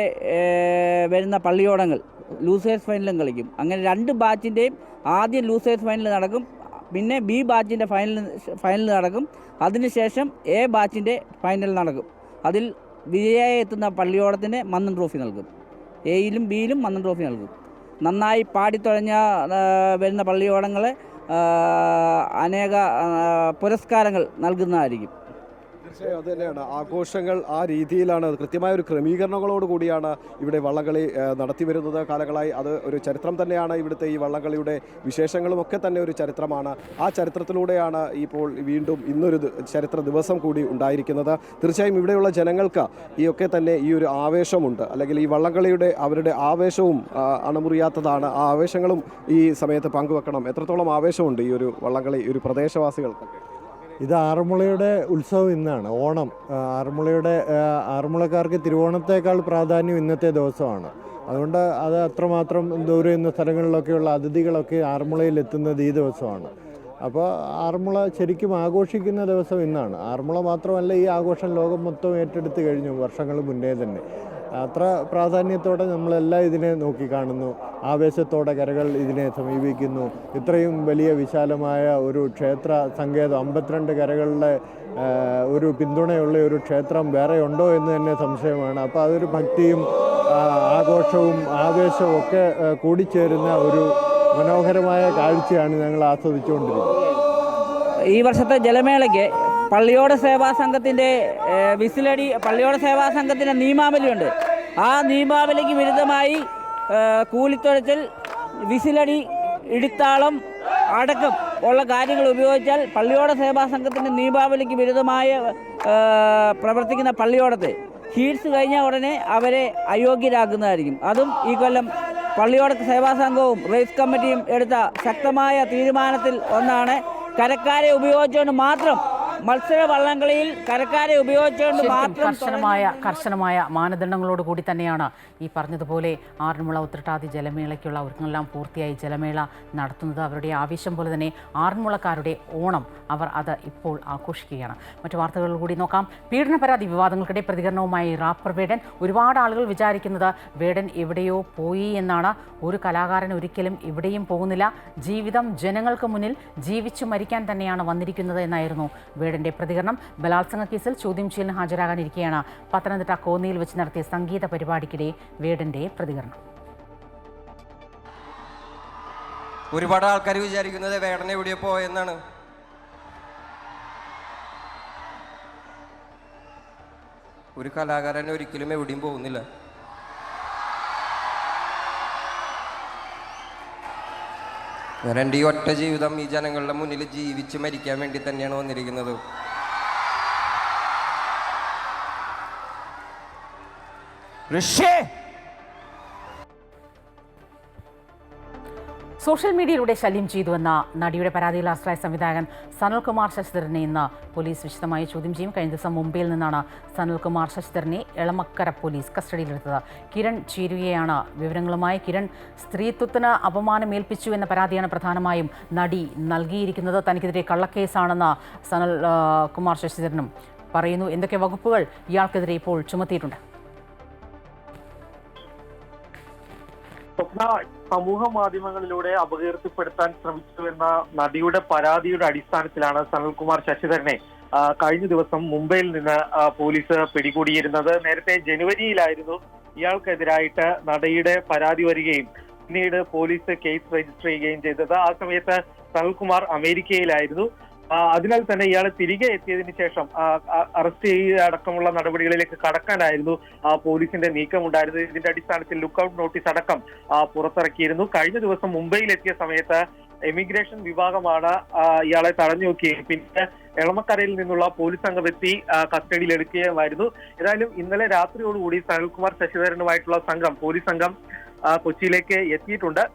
വരുന്ന പള്ളിയോടങ്ങൾ ലൂസേഴ്സ് ഫൈനലും കളിക്കും. അങ്ങനെ 2 ബാച്ചിൻ്റെയും ആദ്യം ലൂസേഴ്സ് ഫൈനൽ നടക്കും. പിന്നെ ബി ബാച്ചിൻ്റെ ഫൈനൽ നടക്കും. അതിനുശേഷം എ ബാച്ചിൻ്റെ ഫൈനൽ നടക്കും. അതിൽ വിജയിയായി എത്തുന്ന പള്ളിയോടത്തിന് മന്നൻ ട്രോഫി നൽകും. എയിലും ബിയിലും മന്നൻ ട്രോഫി നൽകും. നന്നായി പാടിത്തുഴഞ്ഞ വരുന്ന പള്ളിയോടങ്ങളെ അനേക പുരസ്കാരങ്ങൾ നൽകുന്നതായിരിക്കും. തീർച്ചയായും അത് തന്നെയാണ് ആഘോഷങ്ങൾ. ആ രീതിയിലാണ്, കൃത്യമായ ഒരു ക്രമീകരണങ്ങളോട് കൂടിയാണ് ഇവിടെ വള്ളംകളി നടത്തി വരുന്നത് കാലങ്ങളായി. അത് ഒരു ചരിത്രം തന്നെയാണ്. ഇവിടുത്തെ ഈ വള്ളംകളിയുടെ വിശേഷങ്ങളുമൊക്കെ തന്നെ ഒരു ചരിത്രമാണ്. ആ ചരിത്രത്തിലൂടെയാണ് ഇപ്പോൾ വീണ്ടും ഇന്നൊരു ചരിത്ര ദിവസം കൂടി ഉണ്ടായിരിക്കുന്നത്. തീർച്ചയായും ഇവിടെയുള്ള ജനങ്ങൾക്ക് ഒക്കെ തന്നെ ഈ ഒരു ആവേശമുണ്ട്, അല്ലെങ്കിൽ ഈ വള്ളംകളിയുടെ അവരുടെ ആവേശവും അണമുറിയാത്തതാണ്. ആ ആവേശങ്ങളും ഈ സമയത്ത് പങ്കുവെക്കണം. എത്രത്തോളം ആവേശമുണ്ട് ഈ ഒരു വള്ളംകളി ഒരു പ്രദേശവാസികൾക്കൊക്കെ? ഇത് ആറന്മുളയുടെ ഉത്സവം ഇന്നാണ്, ഓണം. ആറന്മുളക്കാർക്ക് തിരുവോണത്തേക്കാൾ പ്രാധാന്യം ഇന്നത്തെ ദിവസമാണ്. അതുകൊണ്ട് അത് അത്രമാത്രം ദൂരെ നിന്ന സ്ഥലങ്ങളിലൊക്കെയുള്ള അതിഥികളൊക്കെ ആറന്മുളയിൽ എത്തുന്നത് ഈ ദിവസമാണ്. അപ്പോൾ ആറന്മുള ശരിക്കും ആഘോഷിക്കുന്ന ദിവസം ഇന്നാണ്. ആറന്മുള മാത്രമല്ല, ഈ ആഘോഷം ലോകം മൊത്തം ഏറ്റെടുത്ത് കഴിഞ്ഞു വർഷങ്ങൾ മുന്നേ തന്നെ. അത്ര പ്രാധാന്യത്തോടെ നമ്മളെല്ലാം ഇതിനെ നോക്കിക്കാണുന്നു. ആവേശത്തോടെ കരകൾ ഇതിനെ സമീപിക്കുന്നു. ഇത്രയും വലിയ വിശാലമായ ഒരു ക്ഷേത്ര സങ്കേതം, 52 കരകളുടെ ഒരു പിന്തുണയുള്ള ഒരു ക്ഷേത്രം വേറെ ഉണ്ടോ എന്ന് തന്നെ സംശയമാണ്. അപ്പോൾ അതൊരു ഭക്തിയും ആഘോഷവും ആവേശവും ഒക്കെ കൂടിച്ചേരുന്ന ഒരു മനോഹരമായ കാഴ്ചയാണ് ഞങ്ങൾ ആസ്വദിച്ചുകൊണ്ടിരിക്കുന്നത്. ഈ വർഷത്തെ ജലമേളയ്ക്ക് പള്ളിയോട സേവാ സംഘത്തിൻ്റെ പള്ളിയോട സേവാ സംഘത്തിൻ്റെ നിയമാവലിയുണ്ട്. ആ നിയമാവലിക്ക് വിരുദ്ധമായി കൂലിത്തൊഴിച്ചൽ, വിസിലടി, ഇടിത്താളം അടക്കം ഉള്ള കാര്യങ്ങൾ ഉപയോഗിച്ചാൽ പള്ളിയോട സേവാ സംഘത്തിൻ്റെ നിയമാവലിക്ക് വിരുദ്ധമായ പ്രവർത്തിക്കുന്ന പള്ളിയോടത്തെ ഹീറ്റ്സ് കഴിഞ്ഞ ഉടനെ അവരെ അയോഗ്യരാക്കുന്നതായിരിക്കും. അതും ഈ കൊല്ലം പള്ളിയോട സേവാ സംഘവും റേസ് കമ്മിറ്റിയും എടുത്ത ശക്തമായ തീരുമാനത്തിൽ ഒന്നാണ് കരക്കാരെ ഉപയോഗിച്ചുകൊണ്ട് മാത്രം മത്സര വള്ളംകളിയിൽ കരക്കാരെ ഉപയോഗിച്ചുകൊണ്ട് മാത്രം കർശനമായ മാനദണ്ഡങ്ങളോട് കൂടി തന്നെയാണ് ഈ പറഞ്ഞതുപോലെ ആറന്മുള ഉത്രട്ടാതി ജലമേളയ്ക്കുള്ള ഒരുക്കങ്ങളെല്ലാം പൂർത്തിയായി ജലമേള നടത്തുന്നത്. അവരുടെ ആവേശം പോലെ തന്നെ ആറന്മുളക്കാരുടെ ഓണം അവർ അത് ഇപ്പോൾ ആഘോഷിക്കുകയാണ്. മറ്റു വാർത്തകളിൽ കൂടി നോക്കാം. പീഡന പരാതി വിവാദങ്ങൾക്കിടെ പ്രതികരണവുമായി റാപ്പർ വേടൻ. ഒരുപാട് ആളുകൾ വിചാരിക്കുന്നത് വേടൻ എവിടെയോ പോയി എന്നാണ്. ഒരു കലാകാരൻ ഒരിക്കലും എവിടെയും പോകുന്നില്ല. ജീവിതം ജനങ്ങൾക്ക് മുന്നിൽ ജീവിച്ചു മരിക്കാൻ തന്നെയാണ് വന്നിരിക്കുന്നത് എന്നായിരുന്നു വേടന്റെ പ്രതികരണം. ബലാത്സംഗ കേസിൽ ചോദ്യം ചെയ്യലിന് ഹാജരാകാനിരിക്കെയാണ് പത്തനംതിട്ട കോന്നിയിൽ വെച്ച് നടത്തിയ സംഗീത പരിപാടിക്കിടെ വേടന്റെ പ്രതികരണം. ഒരുപാട് ആൾക്കാർ വിചാരിക്കുന്നത് വേടൻ എവിടെയോ പോയെന്നാണ്. ഒരു കലാകാരൻ ഒരിക്കലും എവിടെയും പോകുന്നില്ല. ഞാൻ എൻ്റെ ഈ ഒറ്റ ജീവിതം ഈ ജനങ്ങളുടെ മുന്നിൽ ജീവിച്ച് മരിക്കാൻ വേണ്ടി തന്നെയാണ് വന്നിരിക്കുന്നത്. സോഷ്യൽ മീഡിയയിലൂടെ ശല്യം ചെയ്തുവെന്ന നടിയുടെ പരാതിയിൽ അറസ്റ്റിലായ സംവിധായകൻ സനൽകുമാർ ശശിധരനെ ഇന്ന് പോലീസ് വിശദമായി ചോദ്യം ചെയ്യും. കഴിഞ്ഞ ദിവസം മുംബൈയിൽ നിന്നാണ് സനൽകുമാർ ശശിധരനെ എളമക്കര പോലീസ് കസ്റ്റഡിയിലെടുത്തത്. കിരൺ ചേരുകയാണ് വിവരങ്ങളുമായി. കിരൺ, സ്ത്രീത്വത്തിന് അപമാനമേൽപ്പിച്ചു എന്ന പരാതിയാണ് പ്രധാനമായും നടി നൽകിയിരിക്കുന്നത്. തനിക്കെതിരെ കള്ളക്കേസാണെന്ന് സനൽ കുമാർ ശശിധരനും പറയുന്നു. എന്തൊക്കെ വകുപ്പുകൾ ഇയാൾക്കെതിരെ ഇപ്പോൾ ചുമത്തിയിട്ടുണ്ട്? സമൂഹ മാധ്യമങ്ങളിലൂടെ അപകീർത്തിപ്പെടുത്താൻ ശ്രമിച്ചുവെന്ന നടിയുടെ പരാതിയുടെ അടിസ്ഥാനത്തിലാണ് സനൽകുമാർ ശശിധരനെ കഴിഞ്ഞ ദിവസം മുംബൈയിൽ നിന്ന് പോലീസ് പിടികൂടിയിരുന്നത്. നേരത്തെ ജനുവരിയിലായിരുന്നു ഇയാൾക്കെതിരായിട്ട് നടിയുടെ പരാതി വരികയും പിന്നീട് പോലീസ് കേസ് രജിസ്റ്റർ ചെയ്യുകയും ചെയ്തത്. ആ സമയത്ത് സനൽകുമാർ അമേരിക്കയിലായിരുന്നു. അതിനാൽ തന്നെ ഇയാളെ തിരികെ എത്തിയതിനു ശേഷം അറസ്റ്റ് ചെയ്യുക അടക്കമുള്ള നടപടികളിലേക്ക് കടക്കാനായിരുന്നു പോലീസിന്റെ നീക്കമുണ്ടായിരുന്നത്. ഇതിന്റെ അടിസ്ഥാനത്തിൽ ലുക്കൌട്ട് നോട്ടീസ് അടക്കം പുറത്തിറക്കിയിരുന്നു. കഴിഞ്ഞ ദിവസം മുംബൈയിലെത്തിയ സമയത്ത് എമിഗ്രേഷൻ വിഭാഗമാണ് ഇയാളെ തടഞ്ഞു നോക്കുകയും പിന്നെ എളമക്കരയിൽ നിന്നുള്ള പോലീസ് സംഘമെത്തി കസ്റ്റഡിയിൽ എടുക്കുകയുമായിരുന്നു. ഏതായാലും ഇന്നലെ രാത്രിയോടുകൂടി സനൽകുമാർ ശശിധരനുമായിട്ടുള്ള സംഘം പോലീസ് സംഘം കൊച്ചിയിലേക്ക് എത്തിയിട്ടുണ്ട്.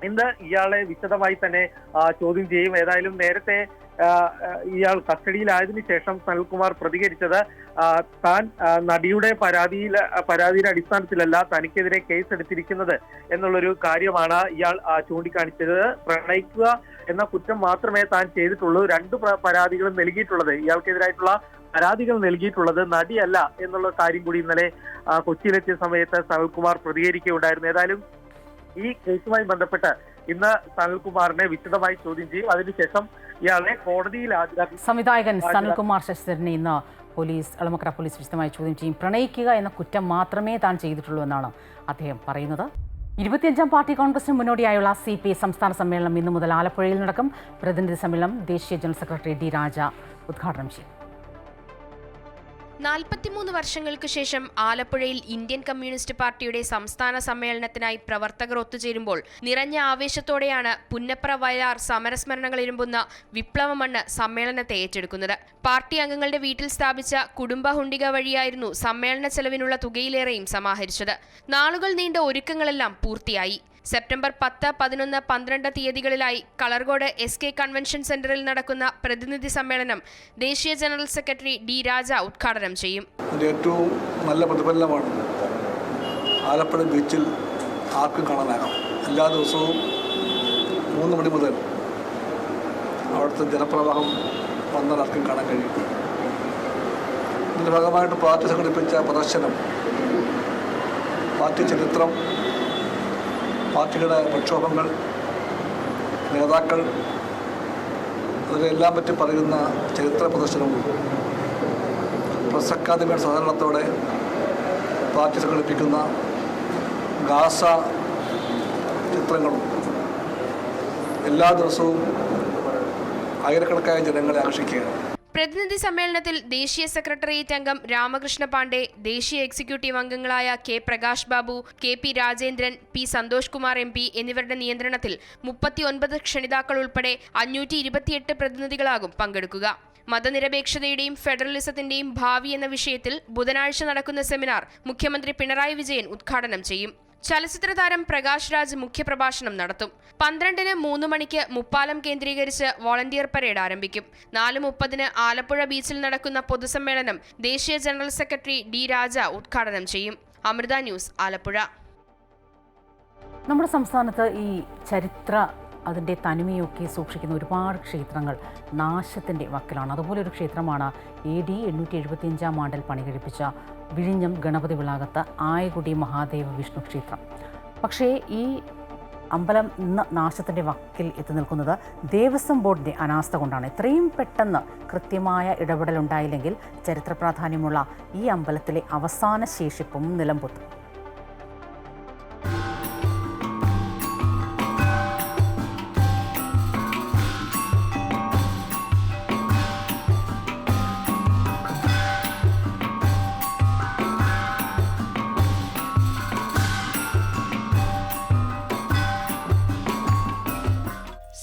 ഇന്ന് ഇയാളെ വിശദമായി തന്നെ ചോദ്യം ചെയ്യും. ഏതായാലും നേരത്തെ ഇയാൾ ശേഷം സനൽകുമാർ പ്രതികരിച്ചത് താൻ നടിയുടെ പരാതിയുടെ അടിസ്ഥാനത്തിലല്ല തനിക്കെതിരെ കേസ് എടുത്തിരിക്കുന്നത് എന്നുള്ളൊരു കാര്യമാണ് ഇയാൾ ചൂണ്ടിക്കാണിച്ചത്. പ്രണയിക്കുക എന്ന കുറ്റം മാത്രമേ താൻ ചെയ്തിട്ടുള്ളൂ. 2 പരാതികളും നൽകിയിട്ടുള്ളത് ഇയാൾക്കെതിരായിട്ടുള്ള പരാതികൾ നൽകിയിട്ടുള്ളത് നടിയല്ല എന്നുള്ള കാര്യം കൂടി ഇന്നലെ കൊച്ചിയിലെത്തിയ സമയത്ത് സനൽകുമാർ പ്രതികരിക്കുകയുണ്ടായിരുന്നു. ഏതായാലും ഈ കേസുമായി ബന്ധപ്പെട്ട് ഇന്ന് സനൽകുമാറിനെ വിശദമായി ചോദ്യം ചെയ്യും. അതിനുശേഷം ഇയാളെ കോടതിയിൽ ഹാജരാക്കി. സംവിധായകൻ സനൽകുമാർ ശശിധരനെ ഇന്ന് എളമക്കര പോലീസ് വിശദമായി ചോദ്യം ചെയ്യും. പ്രണയിക്കുക എന്ന കുറ്റം മാത്രമേ താൻ ചെയ്തിട്ടുള്ളൂ എന്നാണ് അദ്ദേഹം പറയുന്നത്. 25ാം പാർട്ടി കോൺഗ്രസിന് മുന്നോടിയായുള്ള CPI സംസ്ഥാന സമ്മേളനം ഇന്നു മുതൽ ആലപ്പുഴയിൽ നടക്കും. പ്രതിനിധി സമ്മേളനം ദേശീയ ജനറൽ സെക്രട്ടറി D രാജ ഉദ്ഘാടനം ചെയ്യും. 43 വർഷങ്ങൾക്ക് ശേഷം ആലപ്പുഴയിൽ ഇന്ത്യൻ കമ്മ്യൂണിസ്റ്റ് പാർട്ടിയുടെ സംസ്ഥാന സമ്മേളനത്തിനായി പ്രവർത്തകർ ഒത്തുചേരുമ്പോൾ നിറഞ്ഞ ആവേശത്തോടെയാണ് പുന്നപ്ര വയലാർ സമരസ്മരണകൾ ഇരുമ്പുന്ന വിപ്ലവ മണ്ണ് സമ്മേളനത്തെ ഏറ്റെടുക്കുന്നത്. പാർട്ടി അംഗങ്ങളുടെ വീട്ടിൽ സ്ഥാപിച്ച കുടുംബ ഹുണ്ടിക വഴിയായിരുന്നു സമ്മേളന ചെലവിനുള്ള തുകയിലേറെയും സമാഹരിച്ചത്. നാളുകൾ നീണ്ട ഒരുക്കങ്ങളെല്ലാം പൂർത്തിയായി. സെപ്റ്റംബർ 10, 11, 12 തീയതികളിലായി കളർകോട് SK കൺവെൻഷൻ സെന്ററിൽ നടക്കുന്ന പ്രതിനിധി സമ്മേളനം ദേശീയ ജനറൽ സെക്രട്ടറി D രാജ ഉദ്ഘാടനം ചെയ്യും. ഏറ്റവും നല്ല പ്രതിഫലനമാണ് ആലപ്പുഴ ബീച്ചിൽ ആർക്കും കാണാനാകാം. എല്ലാ ദിവസവും 3 മണി മുതൽ അവിടുത്തെ ജനപ്രവാഹം വന്നാൽ ആർക്കും കാണാൻ കഴിയും. ഇതിൻ്റെ ഭാഗമായിട്ട് പാർട്ടി സംഘടിപ്പിച്ച പ്രദർശനം, പാർട്ടി ചരിത്രം, പാർട്ടിയുടെ പ്രക്ഷോഭങ്ങൾ, നേതാക്കൾ, അതിലെല്ലാം പറ്റി പറയുന്ന ചരിത്ര പ്രദർശനവും പ്രസ് അക്കാദമിയുടെ സഹകരണത്തോടെ പാർട്ടി സംഘടിപ്പിക്കുന്ന ഗാസ ചിത്രങ്ങളും എല്ലാ ദിവസവും ആയിരക്കണക്കായ ജനങ്ങളെ ആകർഷിക്കുകയാണ്. പ്രതിനിധി സമ്മേളനത്തിൽ ദേശീയ സെക്രട്ടേറിയറ്റ് അംഗം രാമകൃഷ്ണ പാണ്ഡെ, ദേശീയ എക്സിക്യൂട്ടീവ് അംഗങ്ങളായ K Prakash Babu, KP Rajendran, P Santhosh Kumar MP എന്നിവരുടെ നിയന്ത്രണത്തിൽ 39 ക്ഷണിതാക്കൾ ഉൾപ്പെടെ 528 പ്രതിനിധികളാകും പങ്കെടുക്കുക. മതനിരപേക്ഷതയുടെയും ഫെഡറലിസത്തിന്റെയും ഭാവി എന്ന വിഷയത്തിൽ ബുധനാഴ്ച നടക്കുന്ന സെമിനാർ മുഖ്യമന്ത്രി പിണറായി വിജയൻ ഉദ്ഘാടനം ചെയ്യും. ചലച്ചിത്ര താരം പ്രകാശ് രാജ് മുഖ്യപ്രഭാഷണം നടത്തും. 12-ന് 3 മണിക്ക് മുപ്പാലം കേന്ദ്രീകരിച്ച് വോളണ്ടിയർ പരേഡ് ആരംഭിക്കും. 4:30-ന് ആലപ്പുഴ ബീച്ചിൽ നടക്കുന്ന പൊതുസമ്മേളനം ദേശീയ ജനറൽ സെക്രട്ടറി ഡി രാജ ഉദ്ഘാടനം ചെയ്യും. അമൃത ന്യൂസ്, ആലപ്പുഴ. നമ്മുടെ സംസ്ഥാനത്ത് ഈ ചരിത്ര അതിൻ്റെ തനിമയൊക്കെ സൂക്ഷിക്കുന്ന ഒരുപാട് ക്ഷേത്രങ്ങൾ നാശത്തിൻ്റെ വക്കിലാണ്. അതുപോലെ ഒരു ക്ഷേത്രമാണ് AD 875 ആണ്ടിൽ പണികഴിപ്പിച്ച വിഴിഞ്ഞം ഗണപതി വിളാകത്ത് ആയകുടി മഹാദേവ വിഷ്ണു ക്ഷേത്രം. പക്ഷേ ഈ അമ്പലം ഇന്ന് നാശത്തിൻ്റെ വക്കിൽ എത്തി നിൽക്കുന്നത് ദേവസ്വം ബോർഡിൻ്റെ അനാസ്ഥ കൊണ്ടാണ്. എത്രയും പെട്ടെന്ന് കൃത്യമായ ഇടപെടലുണ്ടായില്ലെങ്കിൽ ചരിത്ര പ്രാധാന്യമുള്ള ഈ അമ്പലത്തിലെ അവസാന ശേഷിപ്പും നിലംപൊത്തും.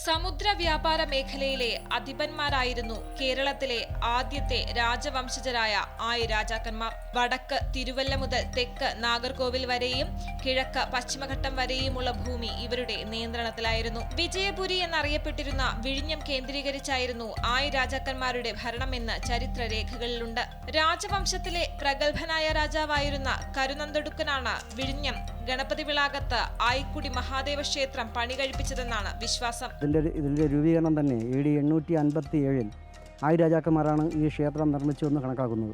സമുദ്ര വ്യാപാര മേഖലയിലെ അധിപന്മാരായിരുന്നു കേരളത്തിലെ ആദ്യത്തെ രാജവംശജരായ ആയി രാജാക്കന്മാർ. വടക്ക് തിരുവല്ല മുതൽ തെക്ക് നാഗർകോവിൽ വരെയും കിഴക്ക് പശ്ചിമഘട്ടം വരെയുമുള്ള ഭൂമി ഇവരുടെ നിയന്ത്രണത്തിലായിരുന്നു. വിജയപുരി എന്നറിയപ്പെട്ടിരുന്ന വിഴിഞ്ഞം കേന്ദ്രീകരിച്ചായിരുന്നു ആയി രാജാക്കന്മാരുടെ ഭരണമെന്ന് ചരിത്രരേഖകളിലുണ്ട്. രാജവംശത്തിലെ പ്രഗത്ഭനായ രാജാവായിരുന്ന കരുനന്ദടുക്കനാണ് വിഴിഞ്ഞം ഗണപതി വിളാകത്ത് ആയിക്കുടി മഹാദേവ ക്ഷേത്രം പണികഴിപ്പിച്ചതെന്നാണ് വിശ്വാസം. ഇതിൻ്റെ രൂപീകരണം തന്നെ AD 857 ആയി രാജാക്കന്മാരാണ് ഈ ക്ഷേത്രം നിർമ്മിച്ചുവെന്ന് കണക്കാക്കുന്നത്.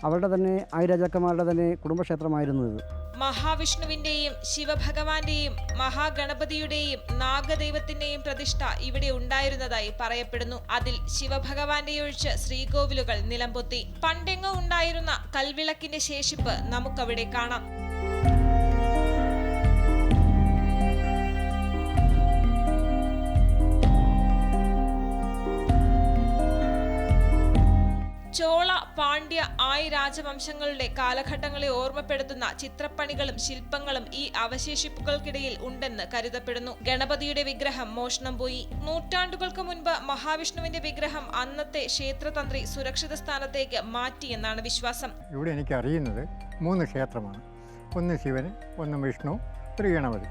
അവരുടെ തന്നെ ആയി രാജാക്കന്മാരുടെ തന്നെ കുടുംബക്ഷേത്രമായിരുന്നു ഇത്. മഹാവിഷ്ണുവിന്റെയും ശിവഭഗവാന്റെയും മഹാഗണപതിയുടെയും നാഗദൈവത്തിന്റെയും പ്രതിഷ്ഠ ഇവിടെ ഉണ്ടായിരുന്നതായി പറയപ്പെടുന്നു. അതിൽ ശിവഭഗവാന്റെയൊഴിച്ച് ശ്രീകോവിലുകൾ നിലംപൊത്തി. പണ്ടെങ്ങോ ഉണ്ടായിരുന്ന കൽവിളക്കിന്റെ ശേഷിപ്പ് നമുക്കവിടെ കാണാം. ചോള, പാണ്ഡ്യ, ആയി രാജവംശങ്ങളുടെ കാലഘട്ടങ്ങളെ ഓർമ്മപ്പെടുത്തുന്ന ചിത്രപ്പണികളും ശില്പങ്ങളും ഈ അവശേഷിപ്പുകൾക്കിടയിൽ ഉണ്ടെന്ന് കരുതപ്പെടുന്നു. ഗണപതിയുടെ വിഗ്രഹം മോഷണം പോയി. നൂറ്റാണ്ടുകൾക്ക് മുൻപ് മഹാവിഷ്ണുവിന്റെ വിഗ്രഹം അന്നത്തെ ക്ഷേത്രതന്ത്രി സുരക്ഷിത സ്ഥാനത്തേക്ക് മാറ്റിയെന്നാണ് വിശ്വാസം. ഇവിടെ എനിക്ക് അറിയുന്നത് 3 ക്ഷേത്രമാണ്. ഒന്ന് ശിവന്, ഒന്ന് വിഷ്ണു, ഒരു ഗണപതി.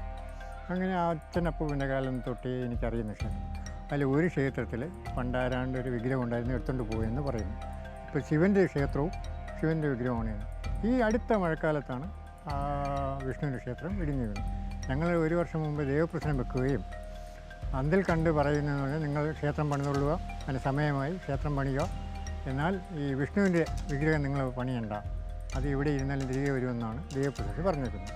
അങ്ങനെ അച്ഛനപ്പൂവിൻ്റെ കാലം തൊട്ടേ എനിക്കറിയുന്ന ക്ഷേത്രം. അതിൽ ഒരു ക്ഷേത്രത്തിൽ പണ്ടാരാണ്ട് ഒരു വിഗ്രഹം ഉണ്ടായിരുന്നു, എടുത്തുകൊണ്ട് പോയെന്ന് പറയുന്നു. ഇപ്പോൾ ശിവൻ്റെ ക്ഷേത്രവും ശിവൻ്റെ വിഗ്രഹമാണ്. ഈ അടുത്ത മഴക്കാലത്താണ് വിഷ്ണുവിൻ്റെ ക്ഷേത്രം ഇടിഞ്ഞു വീണത്. ഞങ്ങൾ 1 വർഷം മുമ്പ് ദേവപ്രശ്നം വെക്കുകയും അതിൽ കണ്ട് പറയുന്നതെന്ന് പറഞ്ഞാൽ നിങ്ങൾ ക്ഷേത്രം പണിതുകൊള്ളുക, അതിന് സമയമായി ക്ഷേത്രം പണിയുക, എന്നാൽ ഈ വിഷ്ണുവിൻ്റെ വിഗ്രഹം നിങ്ങൾ പണിയണ്ട, അത് ഇവിടെ ഇരുന്നാലും തിരികെ വരുമെന്നാണ് ദേവപ്രശ്നത്തിൽ പറഞ്ഞിരിക്കുന്നത്.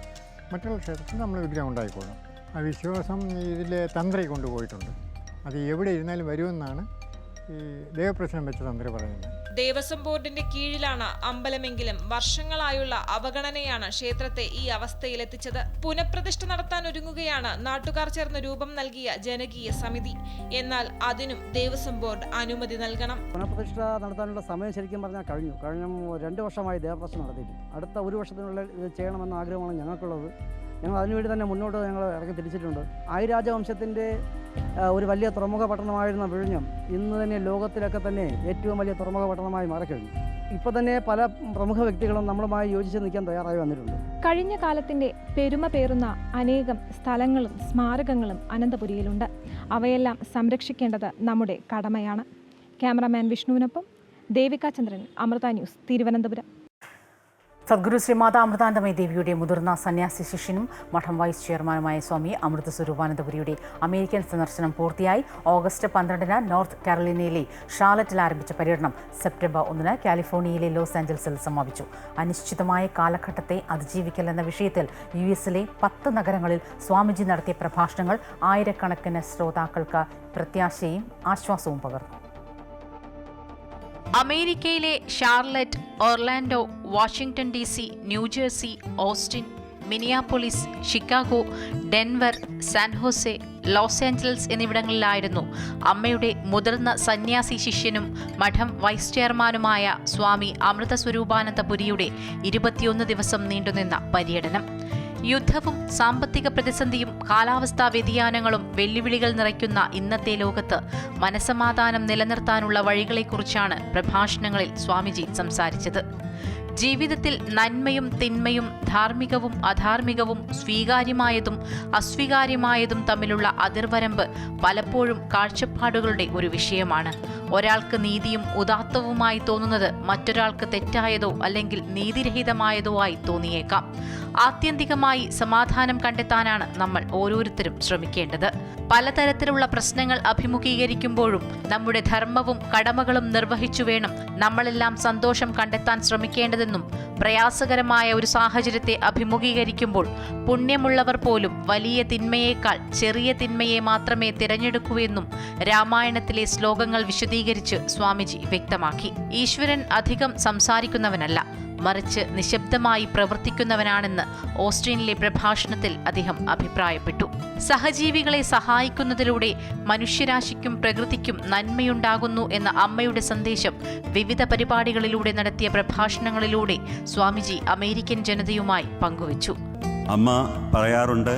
മറ്റുള്ള ക്ഷേത്രത്തിൽ നമ്മൾ വിഗ്രഹം ഉണ്ടായിക്കോളും. ആ വിശ്വാസം ഇതിലെ തന്ത്രി കൊണ്ടുപോയിട്ടുണ്ട്. അത് എവിടെ ഇരുന്നാലും വരുമെന്നാണ് ഈ ദേവപ്രശ്നം വെച്ച തന്ത്രി പറയുന്നത്. ദേവസ്വം ബോർഡിന്റെ കീഴിലാണ് അമ്പലമെങ്കിലും വർഷങ്ങളായുള്ള അവഗണനയാണ് ക്ഷേത്രത്തെ ഈ അവസ്ഥയിലെത്തിച്ചത്. പുനഃപ്രതിഷ്ഠ നടത്താൻ ഒരുങ്ങുകയാണ് നാട്ടുകാർ ചേർന്ന് രൂപം നൽകിയ ജനകീയ സമിതി. എന്നാൽ അതിനും ദേവസ്വം ബോർഡ് അനുമതി നൽകണം. പുനഃപ്രതിഷ്ഠ നടത്താനുള്ള സമയം ശരിക്കും പറഞ്ഞാൽ കഴിഞ്ഞു. 2 വർഷമായി ദേവപ്രശ്നം നടത്തിയിട്ട് അടുത്ത 1 വർഷത്തിനുള്ളിൽ ഇത് ചെയ്യണമെന്ന ആഗ്രഹമാണ് ഞങ്ങൾക്കുള്ളത്. ഞങ്ങൾ അതിനുവേണ്ടി തന്നെ മുന്നോട്ട് ഞങ്ങൾ ഇറങ്ങി തിരിച്ചിട്ടുണ്ട്. ആയി രാജവംശത്തിൻ്റെ ഒരു വലിയ തുറമുഖ പട്ടണമായിരുന്ന വിഴിഞ്ഞം ഇന്ന് തന്നെ ലോകത്തിലൊക്കെ തന്നെ ഏറ്റവും വലിയ തുറമുഖ പട്ടണമായി മാറിക്കഴിഞ്ഞു. ഇപ്പോൾ തന്നെ പല പ്രമുഖ വ്യക്തികളും നമ്മളുമായി യോജിച്ച് നിൽക്കാൻ തയ്യാറായി വന്നിട്ടുണ്ട്. കഴിഞ്ഞ കാലത്തിന്റെ പെരുമ പേറുന്ന അനേകം സ്ഥലങ്ങളും സ്മാരകങ്ങളും അനന്തപുരിയിലുണ്ട്. അവയെല്ലാം സംരക്ഷിക്കേണ്ടത് നമ്മുടെ കടമയാണ്. ക്യാമറാമാൻ വിഷ്ണുവിനൊപ്പം ദേവിക ചന്ദ്രൻ, അമൃത ന്യൂസ്, തിരുവനന്തപുരം. സദ്ഗുരു ശ്രീ മാതാ അമൃതാനന്ദമയി ദേവിയുടെ മുതിർന്ന സന്യാസി ശിഷ്യനും മഠം വൈസ് ചെയർമാനുമായ സ്വാമി അമൃത സ്വരൂപാനന്ദപുരിയുടെ അമേരിക്കൻ സന്ദർശനം പൂർത്തിയായി. ഓഗസ്റ്റ് 12-ന് നോർത്ത് കാരോലിനയിലെ ഷാർലറ്റിൽ ആരംഭിച്ച പര്യടനം സെപ്റ്റംബർ 1-ന് കാലിഫോർണിയയിലെ ലോസ് ആഞ്ചൽസിൽ സമാപിച്ചു. അനിശ്ചിതമായ കാലഘട്ടത്തെ അതിജീവിക്കൽ എന്ന വിഷയത്തിൽ US-ലെ 10 നഗരങ്ങളിൽ സ്വാമിജി നടത്തിയ പ്രഭാഷണങ്ങൾ ആയിരക്കണക്കിന് ശ്രോതാക്കൾക്ക് പ്രത്യാശയും ആശ്വാസവും പകർന്നു. അമേരിക്കയിലെ Charlotte, Orlando, Washington DC, New Jersey, Austin, Minneapolis, Chicago, Denver, San Jose, Los Angeles എന്നിവിടങ്ങളിലായിരുന്നു അമ്മയുടെ മുതിർന്ന സന്യാസി ശിഷ്യനും മഠം വൈസ് ചെയർമാനുമായ സ്വാമി അമൃത സ്വരൂപാനന്ദപുരിയുടെ 21 ദിവസം നീണ്ടുനിന്ന പര്യടനം. യുദ്ധവും സാമ്പത്തിക പ്രതിസന്ധിയും കാലാവസ്ഥാ വ്യതിയാനങ്ങളും വെല്ലുവിളികൾ നിറയ്ക്കുന്ന ഇന്നത്തെ ലോകത്ത് മനസ്സമാധാനം നിലനിർത്താനുള്ള വഴികളെക്കുറിച്ചാണ് പ്രഭാഷണങ്ങളിൽ സ്വാമിജി സംസാരിച്ചത്. ജീവിതത്തിൽ നന്മയും തിന്മയും ധാർമ്മികവും അധാർമികവും സ്വീകാര്യമായതും അസ്വീകാര്യമായതും തമ്മിലുള്ള അതിർവരമ്പ് പലപ്പോഴും കാഴ്ചപ്പാടുകളുടെ ഒരു വിഷയമാണ്. ഒരാൾക്ക് നീതിയും ഉദാത്തവുമായി തോന്നുന്നത് മറ്റൊരാൾക്ക് തെറ്റായതോ അല്ലെങ്കിൽ നീതിരഹിതമായതോ ആയി തോന്നിയേക്കാം. ആത്യന്തികമായി സമാധാനം കണ്ടെത്താനാണ് നമ്മൾ ഓരോരുത്തരും ശ്രമിക്കേണ്ടത്. പലതരത്തിലുള്ള പ്രശ്നങ്ങൾ അഭിമുഖീകരിക്കുമ്പോഴും നമ്മുടെ ധർമ്മവും കടമകളും നിർവഹിച്ചു വേണം നമ്മളെല്ലാം സന്തോഷം കണ്ടെത്താൻ ശ്രമിക്കേണ്ടതെന്നും പ്രയാസകരമായ ഒരു സാഹചര്യത്തെ അഭിമുഖീകരിക്കുമ്പോൾ പുണ്യമുള്ളവർ പോലും വലിയ തിന്മയേക്കാൾ ചെറിയ തിന്മയെ മാത്രമേ തിരഞ്ഞെടുക്കൂവെന്നും രാമായണത്തിലെ ശ്ലോകങ്ങൾ വിശദീകരിച്ച് സ്വാമിജി വ്യക്തമാക്കി. ഈശ്വരൻ അധികം സംസാരിക്കുന്നവനല്ല, മറിച്ച് നിശബ്ദമായി പ്രവർത്തിക്കുന്നവനാണെന്ന് ഓസ്ട്രീനിലെ പ്രഭാഷണത്തിൽ അദ്ദേഹം അഭിപ്രായപ്പെട്ടു. സഹജീവികളെ സഹായിക്കുന്നതിലൂടെ മനുഷ്യരാശിക്കും പ്രകൃതിക്കും നന്മയുണ്ടാകുന്നു എന്ന അമ്മയുടെ സന്ദേശം വിവിധ പരിപാടികളിലൂടെ നടത്തിയ പ്രഭാഷണങ്ങളിലൂടെ സ്വാമിജി അമേരിക്കൻ ജനതയുമായി പങ്കുവച്ചു. അമ്മ പറയാറുണ്ട്,